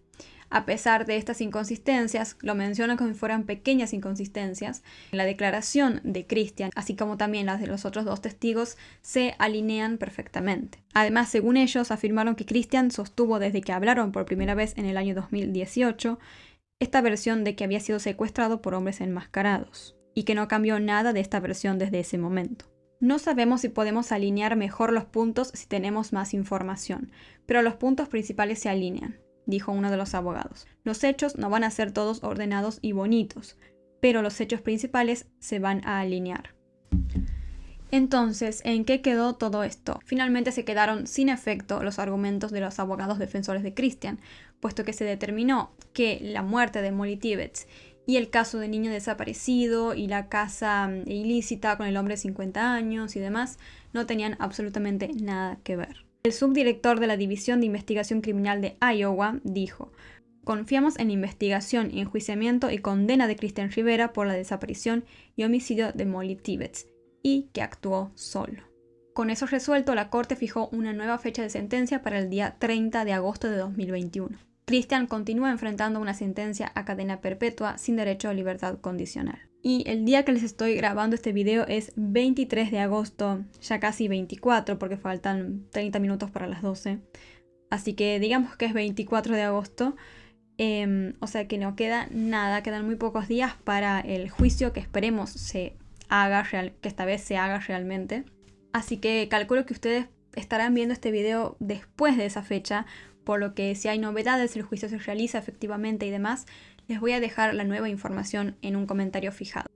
a pesar de estas inconsistencias, lo mencionan como si fueran pequeñas inconsistencias, la declaración de Christian, así como también las de los otros 2 testigos, se alinean perfectamente. Además, según ellos, afirmaron que Christian sostuvo desde que hablaron por primera vez en el año 2018 esta versión de que había sido secuestrado por hombres enmascarados, y que no cambió nada de esta versión desde ese momento. No sabemos si podemos alinear mejor los puntos si tenemos más información, pero los puntos principales se alinean, dijo uno de los abogados. Los hechos no van a ser todos ordenados y bonitos, pero los hechos principales se van a alinear. Entonces, ¿en qué quedó todo esto? Finalmente se quedaron sin efecto los argumentos de los abogados defensores de Christian, puesto que se determinó que la muerte de Molly Tibbetts y el caso del niño desaparecido y la casa ilícita con el hombre de 50 años y demás no tenían absolutamente nada que ver. El subdirector de la División de Investigación Criminal de Iowa dijo: "Confiamos en la investigación, enjuiciamiento y condena de Christian Rivera por la desaparición y homicidio de Molly Tibbetts, y que actuó solo". Con eso resuelto, la Corte fijó una nueva fecha de sentencia para el día 30 de agosto de 2021. Christian continúa enfrentando una sentencia a cadena perpetua sin derecho a libertad condicional. Y el día que les estoy grabando este video es 23 de agosto, ya casi 24 porque faltan 30 minutos para las 12. Así que digamos que es 24 de agosto. O sea que no queda nada, quedan muy pocos días para el juicio que esperemos que esta vez se haga realmente. Así que calculo que ustedes estarán viendo este video después de esa fecha, por lo que si hay novedades, el juicio se realiza efectivamente y demás, les voy a dejar la nueva información en un comentario fijado.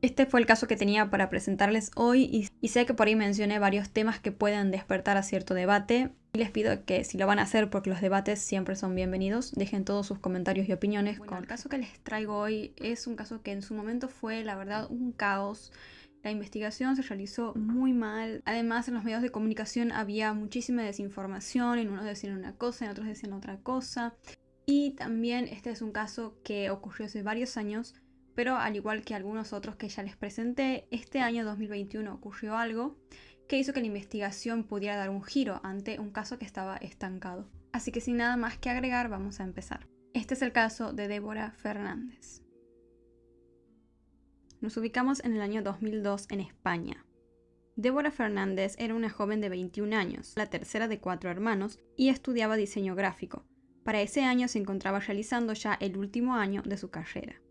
Este fue el caso que tenía para presentarles hoy y sé que por ahí mencioné varios temas que pueden despertar a cierto debate. Y les pido que si lo van a hacer, porque los debates siempre son bienvenidos, dejen todos sus comentarios y opiniones. Bueno, el caso que les traigo hoy es un caso que en su momento fue, la verdad, un caos. La investigación se realizó muy mal. Además, en los medios de comunicación había muchísima desinformación. En unos decían una cosa, en otros decían otra cosa. Y también este es un caso que ocurrió hace varios años, pero al igual que algunos otros que ya les presenté, este año 2021 ocurrió algo que hizo que la investigación pudiera dar un giro ante un caso que estaba estancado. Así que sin nada más que agregar, vamos a empezar. Este es el caso de Débora Fernández. Nos ubicamos en el año 2002 en España. Débora Fernández era una joven de 21 años, la tercera de 4 hermanos, y estudiaba diseño gráfico. Para ese año se encontraba realizando ya el último año de su carrera.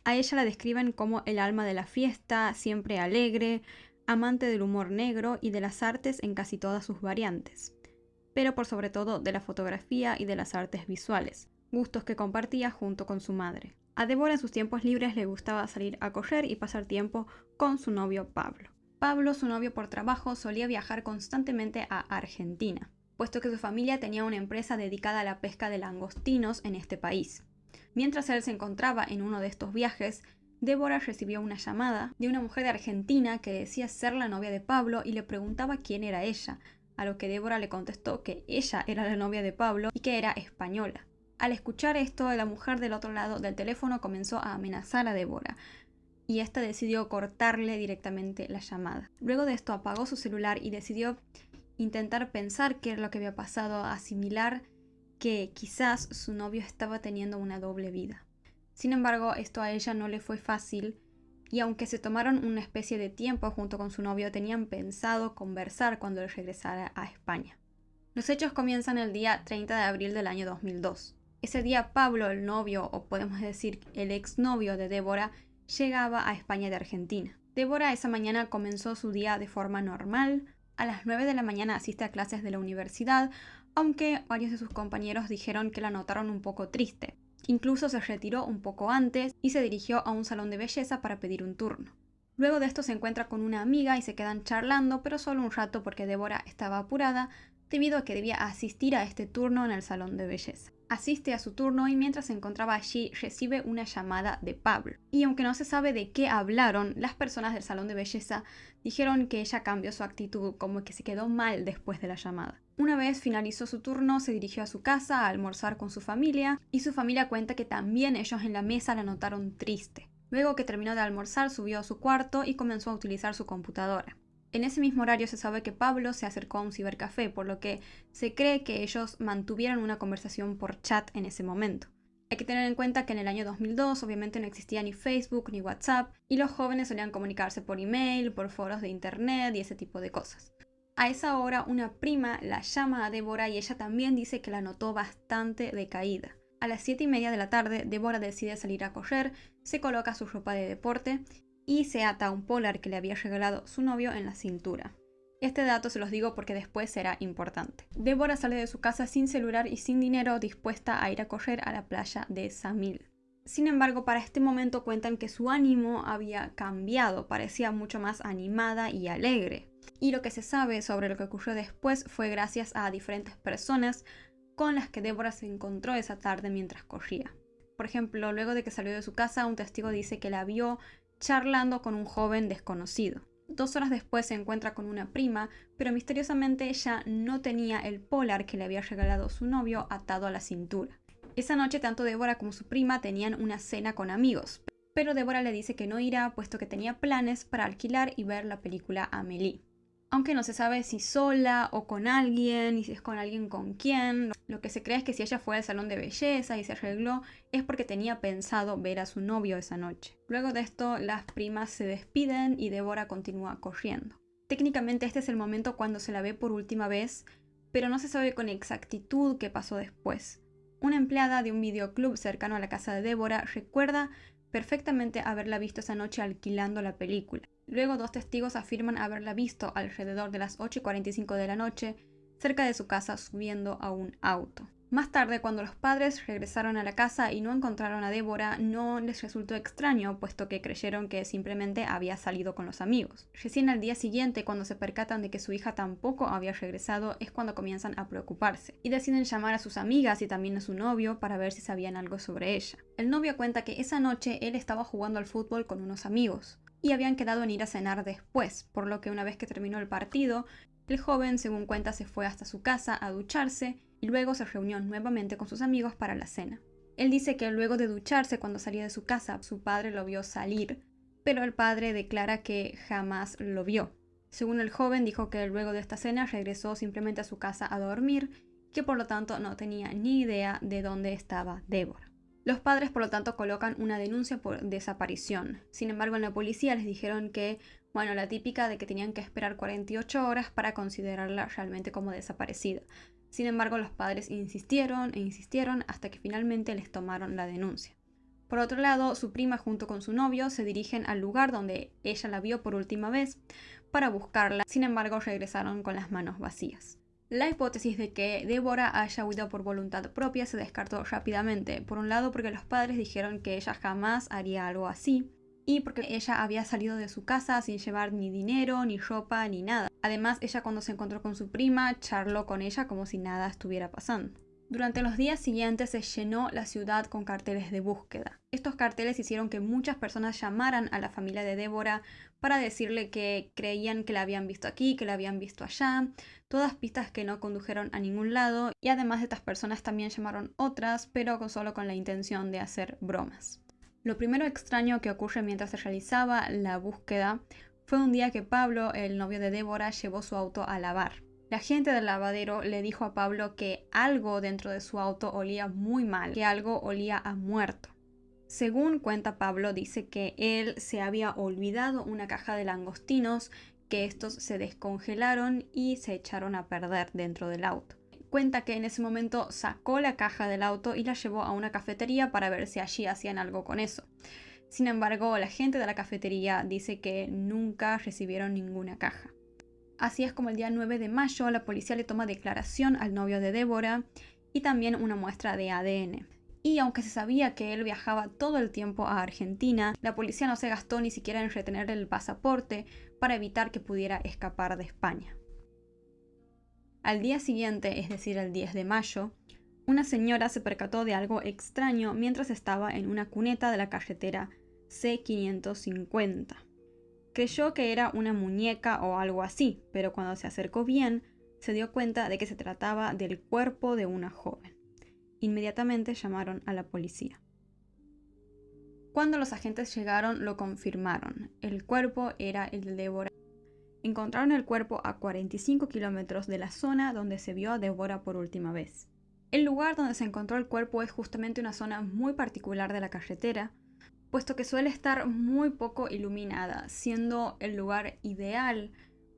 A ella la describen como el alma de la fiesta, siempre alegre, amante del humor negro y de las artes en casi todas sus variantes, pero por sobre todo de la fotografía y de las artes visuales, gustos que compartía junto con su madre. A Débora en sus tiempos libres le gustaba salir a correr y pasar tiempo con su novio Pablo. Pablo, su novio por trabajo, solía viajar constantemente a Argentina, puesto que su familia tenía una empresa dedicada a la pesca de langostinos en este país. Mientras él se encontraba en uno de estos viajes, Débora recibió una llamada de una mujer de Argentina que decía ser la novia de Pablo y le preguntaba quién era ella, a lo que Débora le contestó que ella era la novia de Pablo y que era española. Al escuchar esto, la mujer del otro lado del teléfono comenzó a amenazar a Débora, y esta decidió cortarle directamente la llamada. Luego de esto apagó su celular y decidió intentar pensar qué era lo que había pasado, asimilar que quizás su novio estaba teniendo una doble vida. Sin embargo, esto a ella no le fue fácil, y aunque se tomaron una especie de tiempo junto con su novio, tenían pensado conversar cuando él regresara a España. Los hechos comienzan el día 30 de abril del año 2002. Ese día Pablo, el novio, o podemos decir el exnovio de Débora, llegaba a España de Argentina. Débora esa mañana comenzó su día de forma normal. A las 9 de la mañana asiste a clases de la universidad, aunque varios de sus compañeros dijeron que la notaron un poco triste. Incluso se retiró un poco antes y se dirigió a un salón de belleza para pedir un turno. Luego de esto se encuentra con una amiga y se quedan charlando, pero solo un rato porque Débora estaba apurada debido a que debía asistir a este turno en el salón de belleza. Asiste a su turno y mientras se encontraba allí recibe una llamada de Pablo. Y aunque no se sabe de qué hablaron, las personas del salón de belleza dijeron que ella cambió su actitud, como que se quedó mal después de la llamada. Una vez finalizó su turno, se dirigió a su casa a almorzar con su familia, y su familia cuenta que también ellos en la mesa la notaron triste. Luego que terminó de almorzar, subió a su cuarto y comenzó a utilizar su computadora. En ese mismo horario se sabe que Pablo se acercó a un cibercafé, por lo que se cree que ellos mantuvieron una conversación por chat en ese momento. Hay que tener en cuenta que en el año 2002 obviamente no existía ni Facebook ni WhatsApp, y los jóvenes solían comunicarse por email, por foros de internet y ese tipo de cosas. A esa hora una prima la llama a Débora y ella también dice que la notó bastante decaída. A las 7:30 de la tarde, Débora decide salir a correr, se coloca su ropa de deporte y se ata un polar que le había regalado su novio en la cintura. Este dato se los digo porque después será importante. Débora sale de su casa sin celular y sin dinero, dispuesta a ir a correr a la playa de Samil. Sin embargo, para este momento cuentan que su ánimo había cambiado, parecía mucho más animada y alegre. Y lo que se sabe sobre lo que ocurrió después fue gracias a diferentes personas con las que Débora se encontró esa tarde mientras corría. Por ejemplo, luego de que salió de su casa, un testigo dice que la vio charlando con un joven desconocido. 2 horas después se encuentra con una prima, pero misteriosamente ella no tenía el polar que le había regalado su novio atado a la cintura. Esa noche tanto Débora como su prima tenían una cena con amigos, pero Débora le dice que no irá puesto que tenía planes para alquilar y ver la película Amélie. Aunque no se sabe si sola o con alguien, y si es con alguien con quién. Lo que se cree es que si ella fue al salón de belleza y se arregló, es porque tenía pensado ver a su novio esa noche. Luego de esto, las primas se despiden y Débora continúa corriendo. Técnicamente este es el momento cuando se la ve por última vez, pero no se sabe con exactitud qué pasó después. Una empleada de un videoclub cercano a la casa de Débora recuerda perfectamente haberla visto esa noche alquilando la película. Luego 2 testigos afirman haberla visto alrededor de las 8:45 de la noche cerca de su casa subiendo a un auto. Más tarde, cuando los padres regresaron a la casa y no encontraron a Deborah, no les resultó extraño, puesto que creyeron que simplemente había salido con los amigos. Recién al día siguiente, cuando se percatan de que su hija tampoco había regresado, es cuando comienzan a preocuparse, y deciden llamar a sus amigas y también a su novio para ver si sabían algo sobre ella. El novio cuenta que esa noche él estaba jugando al fútbol con unos amigos, y habían quedado en ir a cenar después, por lo que una vez que terminó el partido, el joven, según cuenta, se fue hasta su casa a ducharse y luego se reunió nuevamente con sus amigos para la cena. Él dice que luego de ducharse, cuando salía de su casa, su padre lo vio salir, pero el padre declara que jamás lo vio. Según el joven, dijo que luego de esta cena regresó simplemente a su casa a dormir, que por lo tanto no tenía ni idea de dónde estaba Deborah. Los padres, por lo tanto, colocan una denuncia por desaparición. Sin embargo, en la policía les dijeron que, la típica de que tenían que esperar 48 horas para considerarla realmente como desaparecida. Sin embargo, los padres insistieron e insistieron hasta que finalmente les tomaron la denuncia. Por otro lado, su prima junto con su novio se dirigen al lugar donde ella la vio por última vez para buscarla. Sin embargo, regresaron con las manos vacías. La hipótesis de que Deborah haya huido por voluntad propia se descartó rápidamente, por un lado porque los padres dijeron que ella jamás haría algo así, y porque ella había salido de su casa sin llevar ni dinero, ni ropa, ni nada. Además, ella cuando se encontró con su prima, charló con ella como si nada estuviera pasando. Durante los días siguientes se llenó la ciudad con carteles de búsqueda. Estos carteles hicieron que muchas personas llamaran a la familia de Deborah para decirle que creían que la habían visto aquí, que la habían visto allá, todas pistas que no condujeron a ningún lado, y además de estas personas también llamaron otras, pero solo con la intención de hacer bromas. Lo primero extraño que ocurre mientras se realizaba la búsqueda fue un día que Pablo, el novio de Deborah, llevó su auto a lavar. La gente del lavadero le dijo a Pablo que algo dentro de su auto olía muy mal, que algo olía a muerto. Según cuenta Pablo, dice que él se había olvidado una caja de langostinos, que estos se descongelaron y se echaron a perder dentro del auto. Cuenta que en ese momento sacó la caja del auto y la llevó a una cafetería para ver si allí hacían algo con eso. Sin embargo, la gente de la cafetería dice que nunca recibieron ninguna caja. Así es como el día 9 de mayo la policía le toma declaración al novio de Deborah y también una muestra de ADN. Y aunque se sabía que él viajaba todo el tiempo a Argentina, la policía no se gastó ni siquiera en retener el pasaporte para evitar que pudiera escapar de España. Al día siguiente, es decir, el 10 de mayo, una señora se percató de algo extraño mientras estaba en una cuneta de la carretera C550. Creyó que era una muñeca o algo así, pero cuando se acercó bien, se dio cuenta de que se trataba del cuerpo de una joven. Inmediatamente llamaron a la policía. Cuando los agentes llegaron, lo confirmaron. El cuerpo era el de Deborah. Encontraron el cuerpo a 45 kilómetros de la zona donde se vio a Deborah por última vez. El lugar donde se encontró el cuerpo es justamente una zona muy particular de la carretera, puesto que suele estar muy poco iluminada, siendo el lugar ideal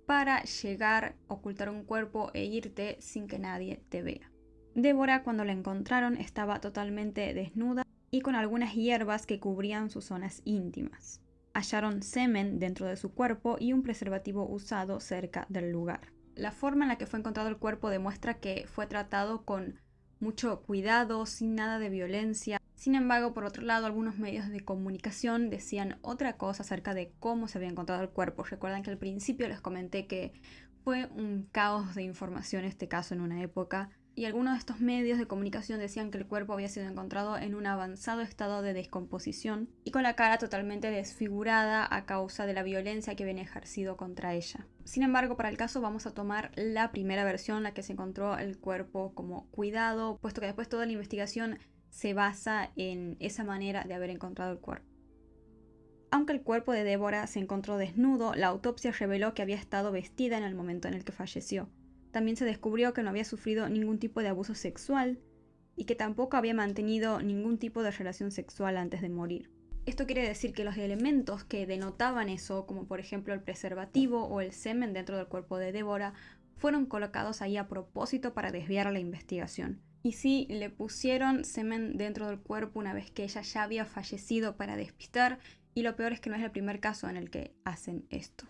para llegar, ocultar un cuerpo e irte sin que nadie te vea. Deborah, cuando la encontraron, estaba totalmente desnuda y con algunas hierbas que cubrían sus zonas íntimas. Hallaron semen dentro de su cuerpo y un preservativo usado cerca del lugar. La forma en la que fue encontrado el cuerpo demuestra que fue tratado con mucho cuidado, sin nada de violencia. Sin embargo, por otro lado, algunos medios de comunicación decían otra cosa acerca de cómo se había encontrado el cuerpo. Recuerdan que al principio les comenté que fue un caos de información este caso en una época, y algunos de estos medios de comunicación decían que el cuerpo había sido encontrado en un avanzado estado de descomposición y con la cara totalmente desfigurada a causa de la violencia que habían ejercido contra ella. Sin embargo, para el caso vamos a tomar la primera versión, la que se encontró el cuerpo como cuidado, puesto que después toda la investigación se basa en esa manera de haber encontrado el cuerpo. Aunque el cuerpo de Deborah se encontró desnudo, la autopsia reveló que había estado vestida en el momento en el que falleció. También se descubrió que no había sufrido ningún tipo de abuso sexual y que tampoco había mantenido ningún tipo de relación sexual antes de morir. Esto quiere decir que los elementos que denotaban eso, como por ejemplo el preservativo o el semen dentro del cuerpo de Deborah, fueron colocados ahí a propósito para desviar la investigación. Y sí, le pusieron semen dentro del cuerpo una vez que ella ya había fallecido para despistar, y lo peor es que no es el primer caso en el que hacen esto.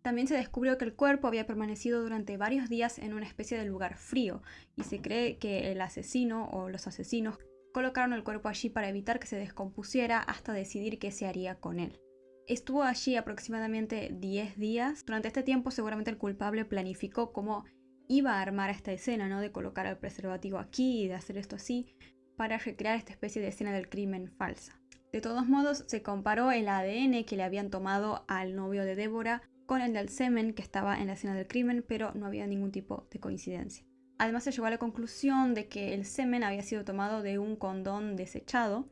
También se descubrió que el cuerpo había permanecido durante varios días en una especie de lugar frío, y se cree que el asesino o los asesinos colocaron el cuerpo allí para evitar que se descompusiera hasta decidir qué se haría con él. Estuvo allí aproximadamente 10 días. Durante este tiempo seguramente el culpable planificó cómo iba a armar esta escena, ¿no? De colocar el preservativo aquí y de hacer esto así, para recrear esta especie de escena del crimen falsa. De todos modos, se comparó el ADN que le habían tomado al novio de Débora con el del semen que estaba en la escena del crimen, pero no había ningún tipo de coincidencia. Además, se llegó a la conclusión de que el semen había sido tomado de un condón desechado,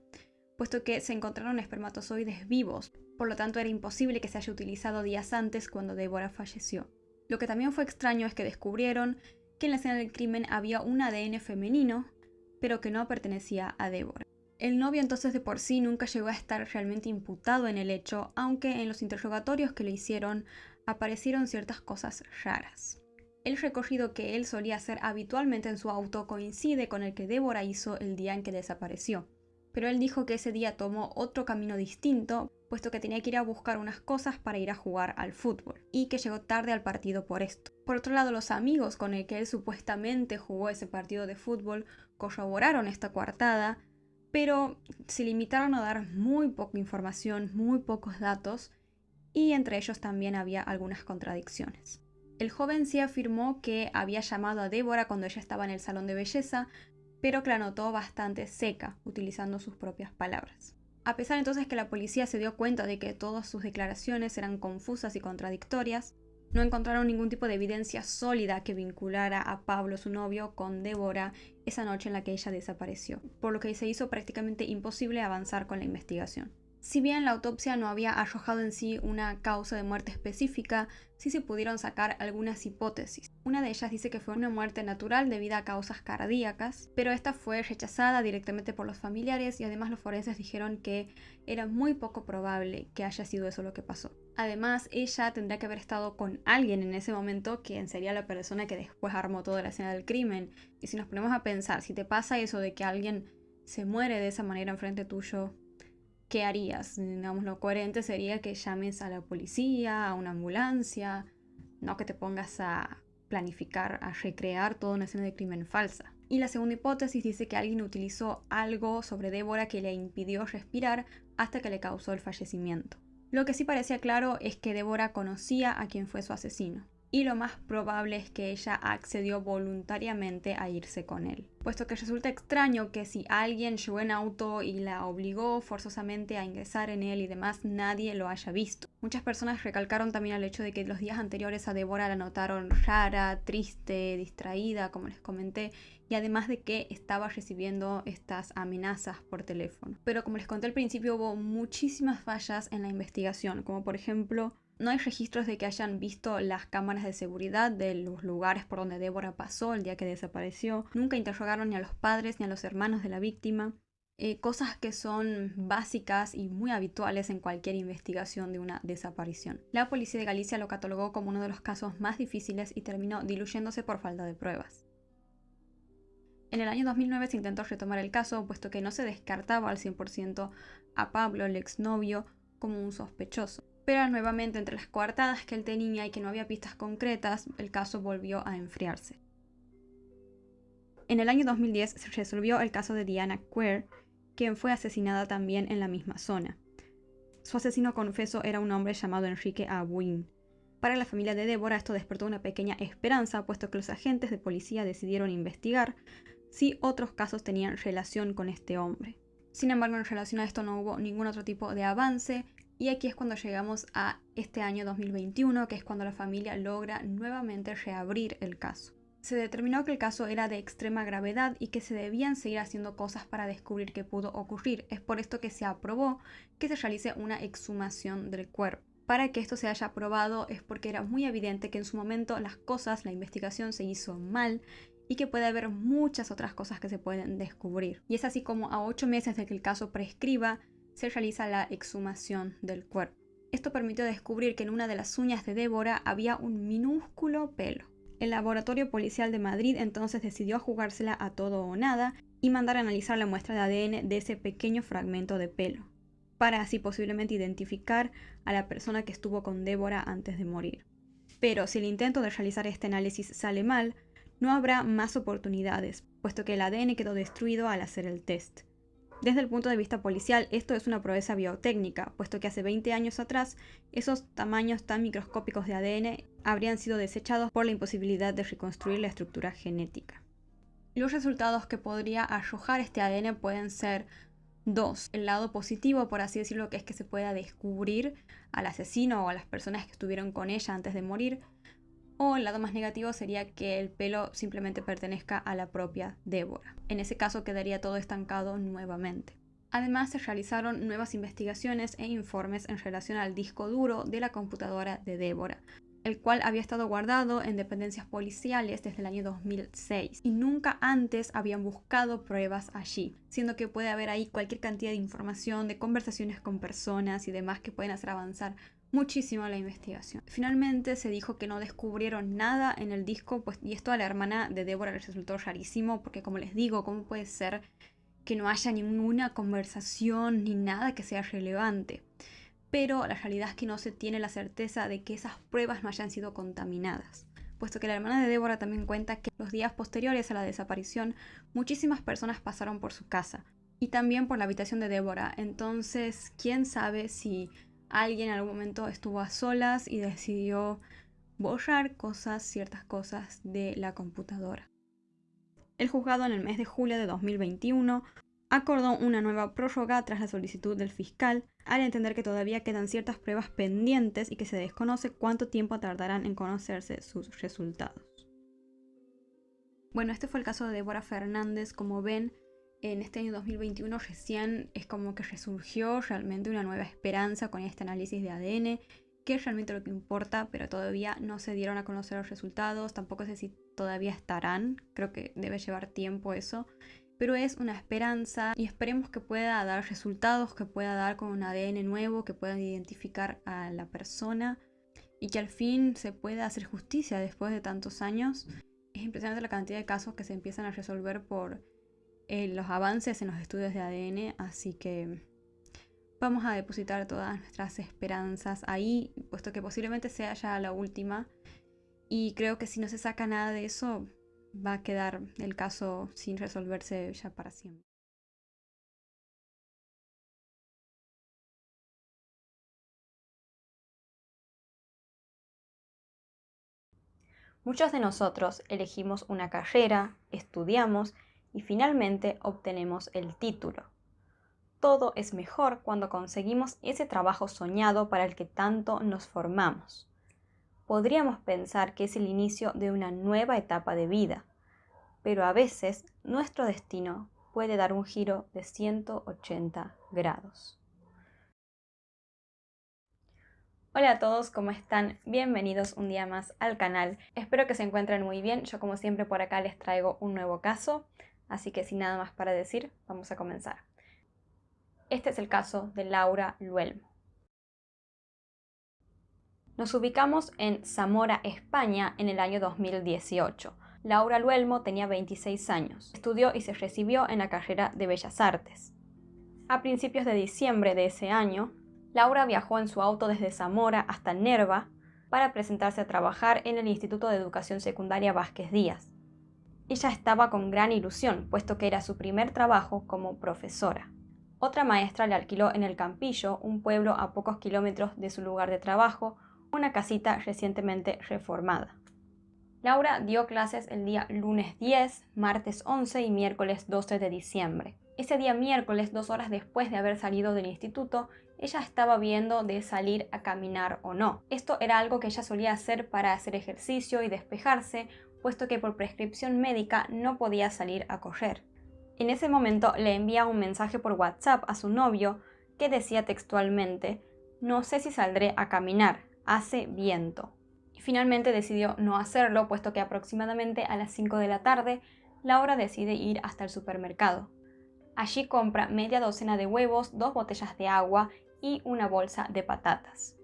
puesto que se encontraron espermatozoides vivos, por lo tanto era imposible que se haya utilizado días antes cuando Débora falleció. Lo que también fue extraño es que descubrieron que en la escena del crimen había un ADN femenino, pero que no pertenecía a Débora. El novio entonces de por sí nunca llegó a estar realmente imputado en el hecho, aunque en los interrogatorios que le hicieron aparecieron ciertas cosas raras. El recorrido que él solía hacer habitualmente en su auto coincide con el que Débora hizo el día en que desapareció, pero él dijo que ese día tomó otro camino distinto, puesto que tenía que ir a buscar unas cosas para ir a jugar al fútbol, y que llegó tarde al partido por esto. Por otro lado, los amigos con el que él supuestamente jugó ese partido de fútbol corroboraron esta coartada, pero se limitaron a dar muy poca información, muy pocos datos, y entre ellos también había algunas contradicciones. El joven sí afirmó que había llamado a Débora cuando ella estaba en el salón de belleza, pero que la notó bastante seca, utilizando sus propias palabras. A pesar entonces que la policía se dio cuenta de que todas sus declaraciones eran confusas y contradictorias, no encontraron ningún tipo de evidencia sólida que vinculara a Pablo, su novio, con Débora esa noche en la que ella desapareció, por lo que se hizo prácticamente imposible avanzar con la investigación. Si bien la autopsia no había arrojado en sí una causa de muerte específica, sí se pudieron sacar algunas hipótesis. Una de ellas dice que fue una muerte natural debido a causas cardíacas, pero esta fue rechazada directamente por los familiares y además los forenses dijeron que era muy poco probable que haya sido eso lo que pasó. Además, ella tendría que haber estado con alguien en ese momento, quien sería la persona que después armó toda la escena del crimen. Y si nos ponemos a pensar, si te pasa eso de que alguien se muere de esa manera enfrente tuyo, ¿qué harías? Digamos, lo coherente sería que llames a la policía, a una ambulancia, no que te pongas a planificar, a recrear toda una escena de crimen falsa. Y la segunda hipótesis dice que alguien utilizó algo sobre Débora que le impidió respirar hasta que le causó el fallecimiento. Lo que sí parecía claro es que Débora conocía a quien fue su asesino, y lo más probable es que ella accedió voluntariamente a irse con él, puesto que resulta extraño que si alguien llegó en auto y la obligó forzosamente a ingresar en él y demás, nadie lo haya visto. Muchas personas recalcaron también el hecho de que los días anteriores a Débora la notaron rara, triste, distraída, como les comenté, y además de que estaba recibiendo estas amenazas por teléfono. Pero como les conté al principio, hubo muchísimas fallas en la investigación, como por ejemplo, no hay registros de que hayan visto las cámaras de seguridad de los lugares por donde Débora pasó el día que desapareció. Nunca interrogaron ni a los padres ni a los hermanos de la víctima. Cosas que son básicas y muy habituales en cualquier investigación de una desaparición. La policía de Galicia lo catalogó como uno de los casos más difíciles y terminó diluyéndose por falta de pruebas. En el año 2009 se intentó retomar el caso, puesto que no se descartaba al 100% a Pablo, el exnovio, como un sospechoso. Pero nuevamente, entre las coartadas que él tenía y que no había pistas concretas, el caso volvió a enfriarse. En el año 2010 se resolvió el caso de Diana Quer, quien fue asesinada también en la misma zona. Su asesino confeso era un hombre llamado Enrique Abuin. Para la familia de Débora esto despertó una pequeña esperanza, puesto que los agentes de policía decidieron investigar si otros casos tenían relación con este hombre. Sin embargo, en relación a esto no hubo ningún otro tipo de avance, y aquí es cuando llegamos a este año 2021, que es cuando la familia logra nuevamente reabrir el caso. Se determinó que el caso era de extrema gravedad y que se debían seguir haciendo cosas para descubrir qué pudo ocurrir. Es por esto que se aprobó que se realice una exhumación del cuerpo. Para que esto se haya aprobado es porque era muy evidente que en su momento la investigación se hizo mal y que puede haber muchas otras cosas que se pueden descubrir. Y es así como a 8 meses de que el caso prescriba, se realiza la exhumación del cuerpo. Esto permitió descubrir que en una de las uñas de Débora había un minúsculo pelo. El laboratorio policial de Madrid entonces decidió jugársela a todo o nada y mandar a analizar la muestra de ADN de ese pequeño fragmento de pelo, para así posiblemente identificar a la persona que estuvo con Débora antes de morir. Pero si el intento de realizar este análisis sale mal, no habrá más oportunidades, puesto que el ADN quedó destruido al hacer el test. Desde el punto de vista policial, esto es una proeza biotécnica, puesto que hace 20 años atrás, esos tamaños tan microscópicos de ADN habrían sido desechados por la imposibilidad de reconstruir la estructura genética. Los resultados que podría arrojar este ADN pueden ser dos. El lado positivo, por así decirlo, que es que se pueda descubrir al asesino o a las personas que estuvieron con ella antes de morir. O el lado más negativo sería que el pelo simplemente pertenezca a la propia Deborah. En ese caso quedaría todo estancado nuevamente. Además, se realizaron nuevas investigaciones e informes en relación al disco duro de la computadora de Deborah, el cual había estado guardado en dependencias policiales desde el año 2006 y nunca antes habían buscado pruebas allí, siendo que puede haber ahí cualquier cantidad de información, de conversaciones con personas y demás que pueden hacer avanzar muchísimo la investigación. Finalmente se dijo que no descubrieron nada en el disco, pues, y esto a la hermana de Deborah les resultó rarísimo, porque como les digo, ¿cómo puede ser que no haya ninguna conversación ni nada que sea relevante? Pero la realidad es que no se tiene la certeza de que esas pruebas no hayan sido contaminadas, puesto que la hermana de Deborah también cuenta que los días posteriores a la desaparición muchísimas personas pasaron por su casa y también por la habitación de Deborah. Entonces, quién sabe si alguien en algún momento estuvo a solas y decidió borrar ciertas cosas de la computadora. El juzgado en el mes de julio de 2021 acordó una nueva prórroga tras la solicitud del fiscal, al entender que todavía quedan ciertas pruebas pendientes y que se desconoce cuánto tiempo tardarán en conocerse sus resultados. Bueno, este fue el caso de Deborah Fernández. Como ven, en este año 2021 recién es como que resurgió realmente una nueva esperanza con este análisis de ADN, que es realmente lo que importa, pero todavía no se dieron a conocer los resultados, tampoco sé si todavía estarán, creo que debe llevar tiempo eso, pero es una esperanza y esperemos que pueda dar resultados, que pueda dar con un ADN nuevo, que pueda identificar a la persona y que al fin se pueda hacer justicia después de tantos años. Es impresionante la cantidad de casos que se empiezan a resolver por los avances en los estudios de ADN, así que vamos a depositar todas nuestras esperanzas ahí, puesto que posiblemente sea ya la última, y creo que si no se saca nada de eso, va a quedar el caso sin resolverse ya para siempre. Muchos de nosotros elegimos una carrera, estudiamos y finalmente obtenemos el título. Todo es mejor cuando conseguimos ese trabajo soñado para el que tanto nos formamos. Podríamos pensar que es el inicio de una nueva etapa de vida, pero a veces nuestro destino puede dar un giro de 180 grados. Hola a todos, ¿cómo están? Bienvenidos un día más al canal. Espero que se encuentren muy bien. Yo como siempre por acá les traigo un nuevo caso, así que sin nada más para decir, vamos a comenzar. Este es el caso de Laura Luelmo. Nos ubicamos en Zamora, España, en el año 2018. Laura Luelmo tenía 26 años. Estudió y se recibió en la carrera de Bellas Artes. A principios de diciembre de ese año, Laura viajó en su auto desde Zamora hasta Nerva para presentarse a trabajar en el Instituto de Educación Secundaria Vázquez Díaz. Ella estaba con gran ilusión, puesto que era su primer trabajo como profesora. Otra maestra le alquiló en El Campillo, un pueblo a pocos kilómetros de su lugar de trabajo, una casita recientemente reformada. Laura dio clases el día lunes 10, martes 11 y miércoles 12 de diciembre. Ese día miércoles, 2 horas después de haber salido del instituto, ella estaba viendo de salir a caminar o no. Esto era algo que ella solía hacer para hacer ejercicio y despejarse, puesto que por prescripción médica no podía salir a correr. En ese momento le envía un mensaje por WhatsApp a su novio que decía textualmente: "No sé si saldré a caminar, hace viento". Y finalmente decidió no hacerlo, puesto que aproximadamente a las 5 de la tarde, Laura decide ir hasta el supermercado. Allí compra media docena de huevos, 2 botellas de agua y una bolsa de patatas.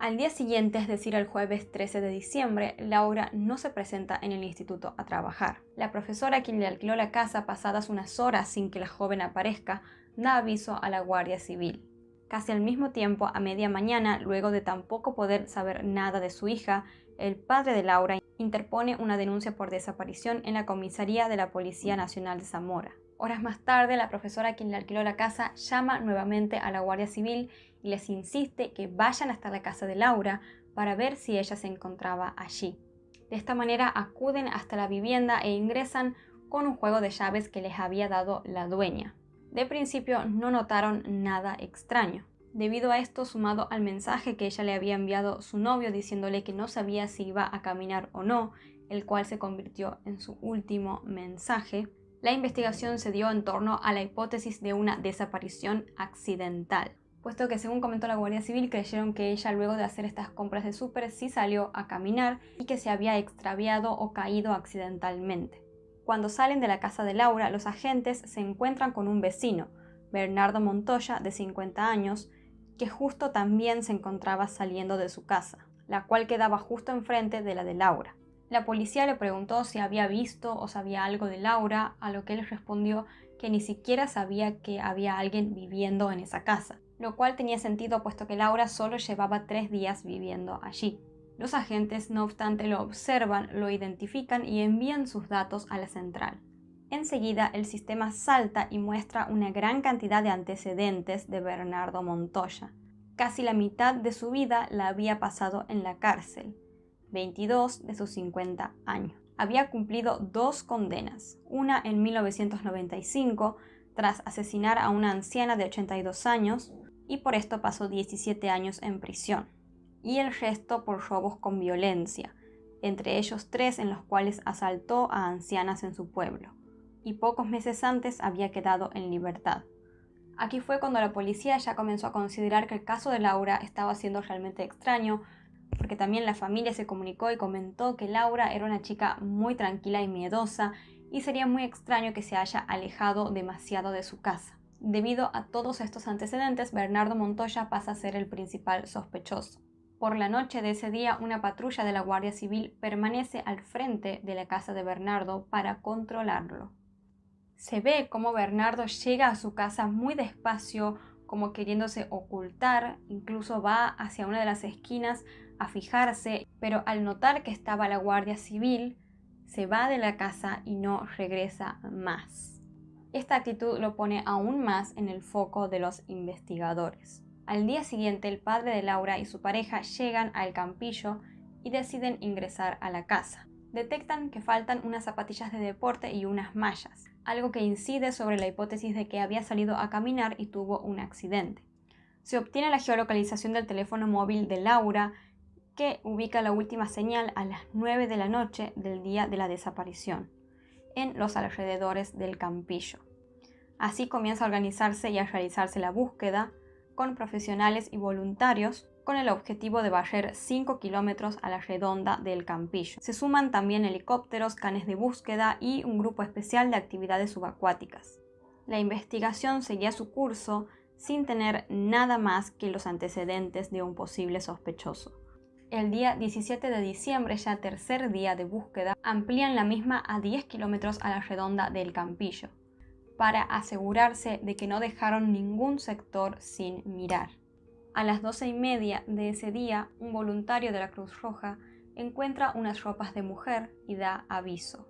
Al día siguiente, es decir, el jueves 13 de diciembre, Laura no se presenta en el instituto a trabajar. La profesora, quien le alquiló la casa pasadas unas horas sin que la joven aparezca, da aviso a la Guardia Civil. Casi al mismo tiempo, a media mañana, luego de tampoco poder saber nada de su hija, el padre de Laura interpone una denuncia por desaparición en la comisaría de la Policía Nacional de Zamora. Horas más tarde, la profesora a quien le alquiló la casa llama nuevamente a la Guardia Civil y les insiste que vayan hasta la casa de Laura para ver si ella se encontraba allí. De esta manera acuden hasta la vivienda e ingresan con un juego de llaves que les había dado la dueña. De principio no notaron nada extraño. Debido a esto, sumado al mensaje que ella le había enviado su novio diciéndole que no sabía si iba a caminar o no, el cual se convirtió en su último mensaje, la investigación se dio en torno a la hipótesis de una desaparición accidental, puesto que, según comentó la Guardia Civil, creyeron que ella, luego de hacer estas compras de súper, sí salió a caminar y que se había extraviado o caído accidentalmente. Cuando salen de la casa de Laura, los agentes se encuentran con un vecino, Bernardo Montoya, de 50 años, que justo también se encontraba saliendo de su casa, la cual quedaba justo enfrente de la de Laura. La policía le preguntó si había visto o sabía algo de Laura, a lo que él respondió que ni siquiera sabía que había alguien viviendo en esa casa, lo cual tenía sentido puesto que Laura solo llevaba 3 días viviendo allí. Los agentes, no obstante, lo observan, lo identifican y envían sus datos a la central. Enseguida, el sistema salta y muestra una gran cantidad de antecedentes de Bernardo Montoya. Casi la mitad de su vida la había pasado en la cárcel, 22 de sus 50 años. Había cumplido 2 condenas, una en 1995 tras asesinar a una anciana de 82 años y por esto pasó 17 años en prisión, y el resto por robos con violencia, entre ellos 3 en los cuales asaltó a ancianas en su pueblo, y pocos meses antes había quedado en libertad. Aquí fue cuando la policía ya comenzó a considerar que el caso de Laura estaba siendo realmente extraño, porque también la familia se comunicó y comentó que Laura era una chica muy tranquila y miedosa y sería muy extraño que se haya alejado demasiado de su casa. Debido a todos estos antecedentes, Bernardo Montoya pasa a ser el principal sospechoso. Por la noche de ese día, una patrulla de la Guardia Civil permanece al frente de la casa de Bernardo para controlarlo. Se ve cómo Bernardo llega a su casa muy despacio, como queriéndose ocultar, incluso va hacia una de las esquinas a fijarse, pero al notar que estaba la Guardia Civil, se va de la casa y no regresa más. Esta actitud lo pone aún más en el foco de los investigadores. Al día siguiente, el padre de Laura y su pareja llegan al Campillo y deciden ingresar a la casa. Detectan que faltan unas zapatillas de deporte y unas mallas, algo que incide sobre la hipótesis de que había salido a caminar y tuvo un accidente. Se obtiene la geolocalización del teléfono móvil de Laura, que ubica la última señal a las 9 de la noche del día de la desaparición, en los alrededores del Campillo. Así comienza a organizarse y a realizarse la búsqueda con profesionales y voluntarios, con el objetivo de barrer 5 kilómetros a la redonda del Campillo. Se suman también helicópteros, canes de búsqueda y un grupo especial de actividades subacuáticas. La investigación seguía su curso sin tener nada más que los antecedentes de un posible sospechoso. El día 17 de diciembre, ya tercer día de búsqueda, amplían la misma a 10 kilómetros a la redonda del Campillo, para asegurarse de que no dejaron ningún sector sin mirar. A las 12:30 de ese día, un voluntario de la Cruz Roja encuentra unas ropas de mujer y da aviso.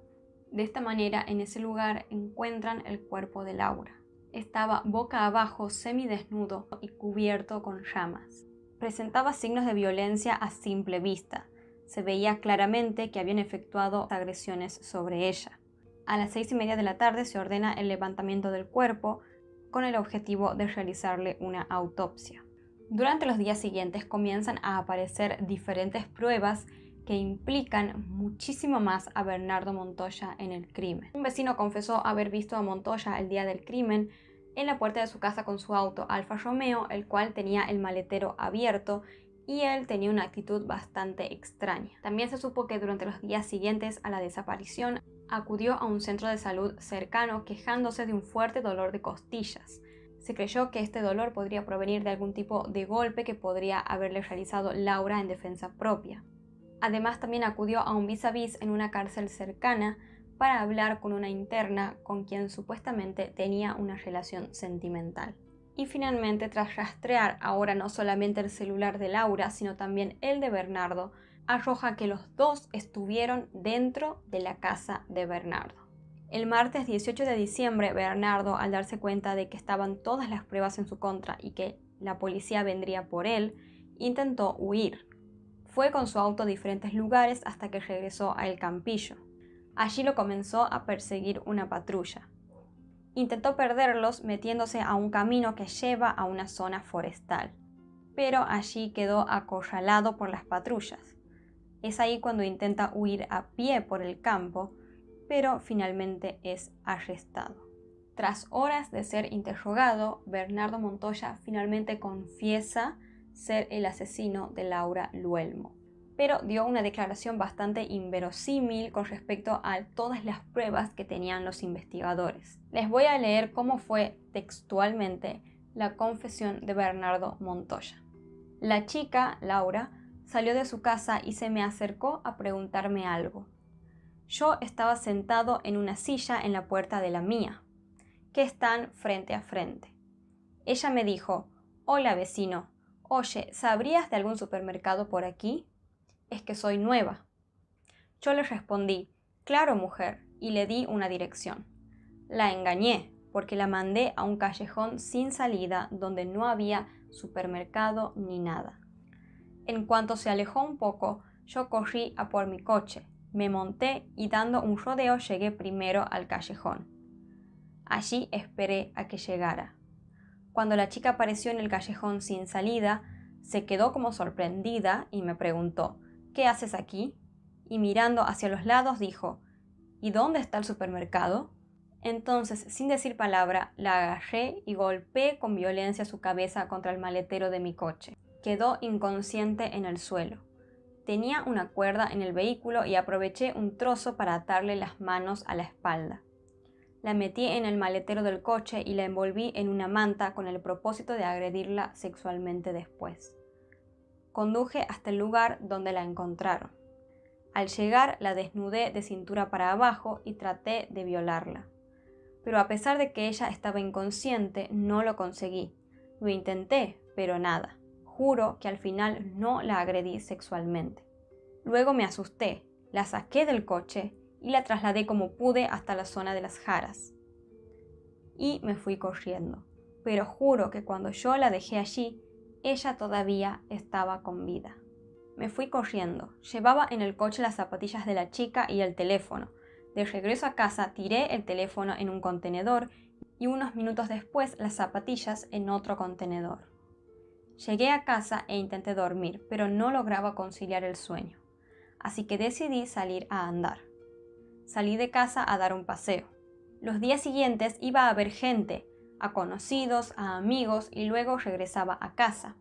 De esta manera, en ese lugar encuentran el cuerpo de Laura. Estaba boca abajo, semidesnudo y cubierto con ramas. Presentaba signos de violencia a simple vista. Se veía claramente que habían efectuado agresiones sobre ella. A las 6:30 de la tarde se ordena el levantamiento del cuerpo con el objetivo de realizarle una autopsia. Durante los días siguientes comienzan a aparecer diferentes pruebas que implican muchísimo más a Bernardo Montoya en el crimen. Un vecino confesó haber visto a Montoya el día del crimen en la puerta de su casa con su auto Alfa Romeo, el cual tenía el maletero abierto y él tenía una actitud bastante extraña. También se supo que durante los días siguientes a la desaparición acudió a un centro de salud cercano quejándose de un fuerte dolor de costillas. Se creyó que este dolor podría provenir de algún tipo de golpe que podría haberle realizado Laura en defensa propia. Además, también acudió a un vis a vis en una cárcel cercana para hablar con una interna con quien supuestamente tenía una relación sentimental. Y finalmente, tras rastrear ahora no solamente el celular de Laura, sino también el de Bernardo, arroja que los dos estuvieron dentro de la casa de Bernardo. El martes 18 de diciembre, Bernardo, al darse cuenta de que estaban todas las pruebas en su contra y que la policía vendría por él, intentó huir. Fue con su auto a diferentes lugares hasta que regresó a El Campillo. Allí lo comenzó a perseguir una patrulla. Intentó perderlos metiéndose a un camino que lleva a una zona forestal, pero allí quedó acorralado por las patrullas. Es ahí cuando intenta huir a pie por el campo, pero finalmente es arrestado. Tras horas de ser interrogado, Bernardo Montoya finalmente confiesa ser el asesino de Laura Luelmo, pero dio una declaración bastante inverosímil con respecto a todas las pruebas que tenían los investigadores. Les voy a leer cómo fue textualmente la confesión de Bernardo Montoya. La chica, Laura, salió de su casa y se me acercó a preguntarme algo. Yo estaba sentado en una silla en la puerta de la mía, que están frente a frente. Ella me dijo: «Hola vecino, oye, ¿sabrías de algún supermercado por aquí? Es que soy nueva». Yo le respondí: «Claro, mujer», y le di una dirección. La engañé, porque la mandé a un callejón sin salida donde no había supermercado ni nada. En cuanto se alejó un poco, yo corrí a por mi coche. Me monté y dando un rodeo llegué primero al callejón. Allí esperé a que llegara. Cuando la chica apareció en el callejón sin salida, se quedó como sorprendida y me preguntó: «¿Qué haces aquí?». Y mirando hacia los lados dijo: «¿Y dónde está el supermercado?». Entonces, sin decir palabra, la agarré y golpeé con violencia su cabeza contra el maletero de mi coche. Quedó inconsciente en el suelo. Tenía una cuerda en el vehículo y aproveché un trozo para atarle las manos a la espalda. La metí en el maletero del coche y la envolví en una manta con el propósito de agredirla sexualmente después. Conduje hasta el lugar donde la encontraron. Al llegar, la desnudé de cintura para abajo y traté de violarla. Pero a pesar de que ella estaba inconsciente, no lo conseguí. Lo intenté, pero nada. Juro que al final no la agredí sexualmente. Luego me asusté, la saqué del coche y la trasladé como pude hasta la zona de las Jaras. Y me fui corriendo, pero juro que cuando yo la dejé allí, ella todavía estaba con vida. Me fui corriendo, llevaba en el coche las zapatillas de la chica y el teléfono. De regreso a casa tiré el teléfono en un contenedor y unos minutos después las zapatillas en otro contenedor. Llegué a casa e intenté dormir, pero no lograba conciliar el sueño. Así que decidí salir a andar. Salí de casa a dar un paseo. Los días siguientes iba a ver gente, a conocidos, a amigos y luego regresaba a casa,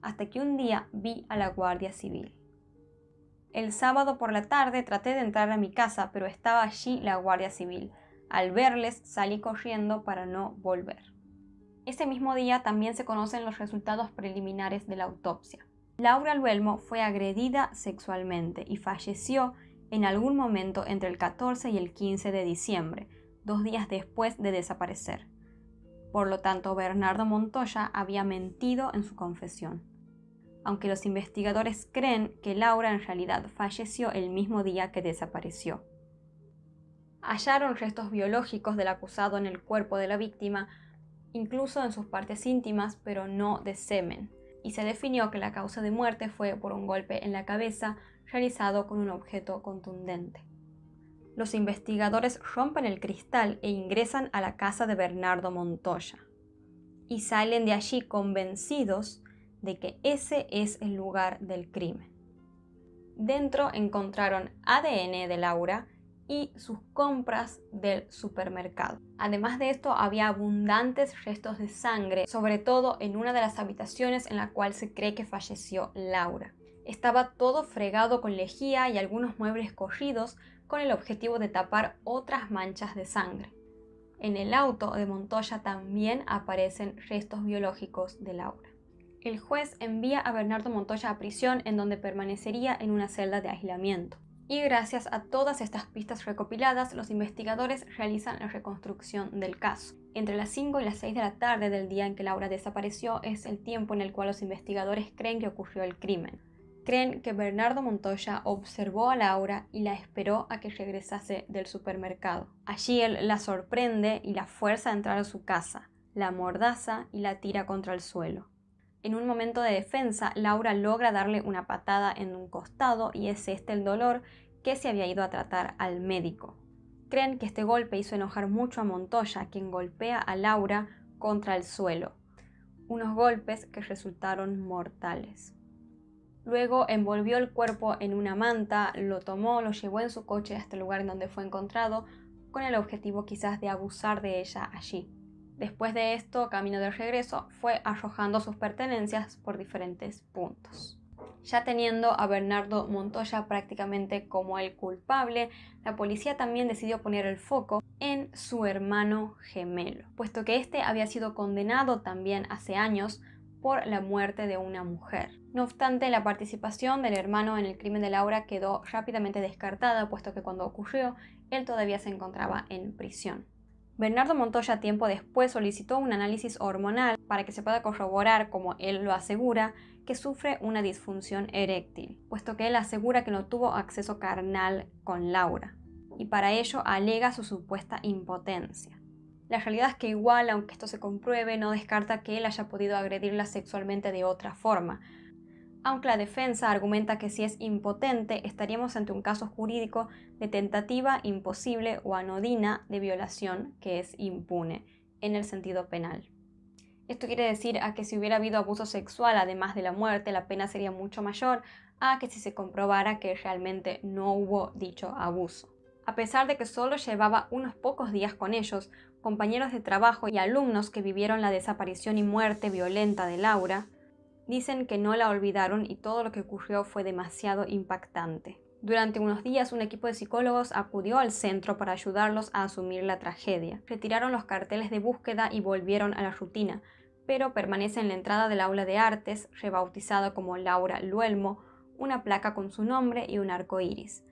hasta que un día vi a la Guardia Civil. El sábado por la tarde traté de entrar a mi casa, pero estaba allí la Guardia Civil. Al verles salí corriendo para no volver. Ese mismo día también se conocen los resultados preliminares de la autopsia. Laura Luelmo fue agredida sexualmente y falleció en algún momento entre el 14 y el 15 de diciembre, 2 días después de desaparecer. Por lo tanto, Bernardo Montoya había mentido en su confesión. Aunque los investigadores creen que Laura en realidad falleció el mismo día que desapareció. Hallaron restos biológicos del acusado en el cuerpo de la víctima, incluso en sus partes íntimas, pero no de semen, y se definió que la causa de muerte fue por un golpe en la cabeza realizado con un objeto contundente. Los investigadores rompen el cristal e ingresan a la casa de Bernardo Montoya, y salen de allí convencidos de que ese es el lugar del crimen. Dentro encontraron ADN de Laura y sus compras del supermercado. Además de esto, había abundantes restos de sangre, sobre todo en una de las habitaciones en la cual se cree que falleció Laura. Estaba todo fregado con lejía y algunos muebles corridos con el objetivo de tapar otras manchas de sangre. En el auto de Montoya también aparecen restos biológicos de Laura. El juez envía a Bernardo Montoya a prisión, en donde permanecería en una celda de aislamiento. Y gracias a todas estas pistas recopiladas, los investigadores realizan la reconstrucción del caso. Entre las 5 y las 6 de la tarde del día en que Laura desapareció es el tiempo en el cual los investigadores creen que ocurrió el crimen. Creen que Bernardo Montoya observó a Laura y la esperó a que regresase del supermercado. Allí él la sorprende y la fuerza a entrar a su casa, la amordaza y la tira contra el suelo. En un momento de defensa, Laura logra darle una patada en un costado y es este el dolor que se había ido a tratar al médico. Creen que este golpe hizo enojar mucho a Montoya, quien golpea a Laura contra el suelo. Unos golpes que resultaron mortales. Luego envolvió el cuerpo en una manta, lo tomó, lo llevó en su coche hasta el lugar en donde fue encontrado, con el objetivo quizás de abusar de ella allí. Después de esto, camino de regreso, fue arrojando sus pertenencias por diferentes puntos. Ya teniendo a Bernardo Montoya prácticamente como el culpable, la policía también decidió poner el foco en su hermano gemelo, puesto que este había sido condenado también hace años por la muerte de una mujer. No obstante, la participación del hermano en el crimen de Laura quedó rápidamente descartada, puesto que cuando ocurrió, él todavía se encontraba en prisión. Bernardo Montoya tiempo después solicitó un análisis hormonal para que se pueda corroborar, como él lo asegura, que sufre una disfunción eréctil, puesto que él asegura que no tuvo acceso carnal con Laura, y para ello alega su supuesta impotencia. La realidad es que igual, aunque esto se compruebe, no descarta que él haya podido agredirla sexualmente de otra forma, aunque la defensa argumenta que si es impotente estaríamos ante un caso jurídico de tentativa imposible o anodina de violación que es impune en el sentido penal. Esto quiere decir a que si hubiera habido abuso sexual además de la muerte, la pena sería mucho mayor a que si se comprobara que realmente no hubo dicho abuso. A pesar de que solo llevaba unos pocos días con ellos, compañeros de trabajo y alumnos que vivieron la desaparición y muerte violenta de Laura, dicen que no la olvidaron y todo lo que ocurrió fue demasiado impactante. Durante unos días, un equipo de psicólogos acudió al centro para ayudarlos a asumir la tragedia. Retiraron los carteles de búsqueda y volvieron a la rutina, pero permanece en la entrada del aula de artes, rebautizado como Laura Luelmo, una placa con su nombre y un arco iris,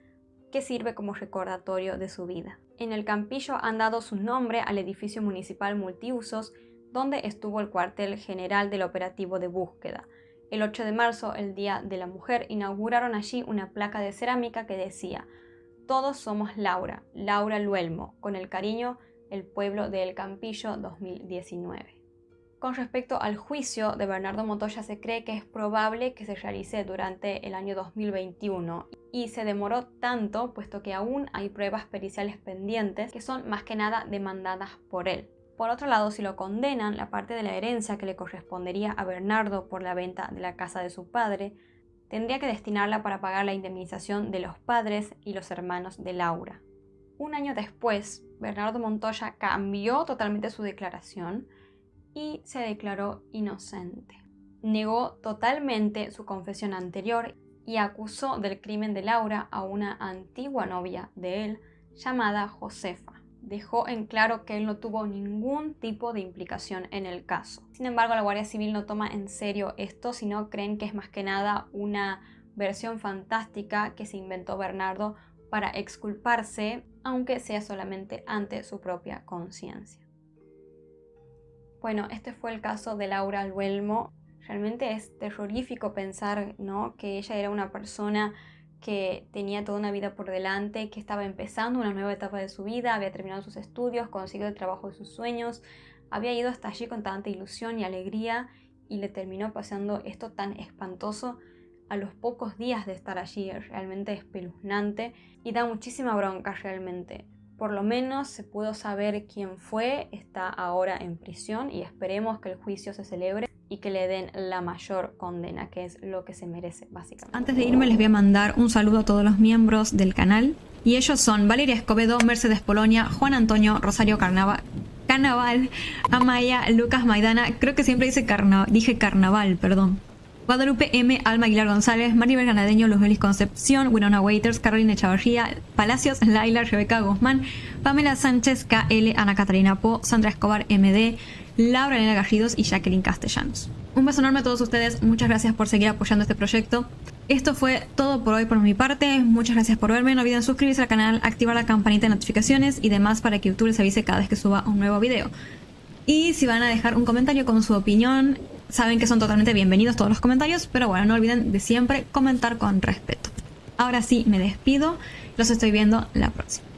que sirve como recordatorio de su vida. En el Campillo han dado su nombre al edificio municipal multiusos, donde estuvo el cuartel general del operativo de búsqueda. El 8 de marzo, el Día de la Mujer, inauguraron allí una placa de cerámica que decía: "Todos somos Laura, Laura Luelmo, con el cariño, el pueblo de El Campillo 2019". Con respecto al juicio de Bernardo Montoya, se cree que es probable que se realice durante el año 2021 y se demoró tanto puesto que aún hay pruebas periciales pendientes que son más que nada demandadas por él. Por otro lado, si lo condenan, la parte de la herencia que le correspondería a Bernardo por la venta de la casa de su padre, tendría que destinarla para pagar la indemnización de los padres y los hermanos de Laura. Un año después, Bernardo Montoya cambió totalmente su declaración y se declaró inocente. Negó totalmente su confesión anterior y acusó del crimen de Laura a una antigua novia de él llamada Josefa. Dejó en claro que él no tuvo ningún tipo de implicación en el caso. Sin embargo, la Guardia Civil no toma en serio esto, sino creen que es más que nada una versión fantástica que se inventó Bernardo para exculparse, aunque sea solamente ante su propia conciencia. Bueno, este fue el caso de Laura Luelmo. Realmente es terrorífico pensar, ¿no?, que ella era una persona que tenía toda una vida por delante, que estaba empezando una nueva etapa de su vida, había terminado sus estudios, consiguió el trabajo de sus sueños, había ido hasta allí con tanta ilusión y alegría y le terminó pasando esto tan espantoso a los pocos días de estar allí. Realmente espeluznante y da muchísima bronca realmente. Por lo menos se pudo saber quién fue, está ahora en prisión y esperemos que el juicio se celebre y que le den la mayor condena, que es lo que se merece básicamente. Antes de irme les voy a mandar un saludo a todos los miembros del canal y ellos son Valeria Escobedo, Mercedes Polonia, Juan Antonio, Rosario Carnaval, Amaya, Lucas Maidana, creo que siempre dije Carnaval, perdón. Guadalupe M, Alma Aguilar González, Maribel Ganadeño, Luz Belis Concepción, Winona Waiters, Carolina Echavarría, Palacios, Laila, Rebeca Guzmán, Pamela Sánchez, KL, Ana Catalina Po, Sandra Escobar MD, Laura Elena Garridos y Jacqueline Castellanos. Un beso enorme a todos ustedes, muchas gracias por seguir apoyando este proyecto. Esto fue todo por hoy por mi parte, muchas gracias por verme, no olviden suscribirse al canal, activar la campanita de notificaciones y demás para que YouTube les avise cada vez que suba un nuevo video. Y si van a dejar un comentario con su opinión saben que son totalmente bienvenidos todos los comentarios, pero bueno, no olviden de siempre comentar con respeto. Ahora sí, me despido. Los estoy viendo la próxima.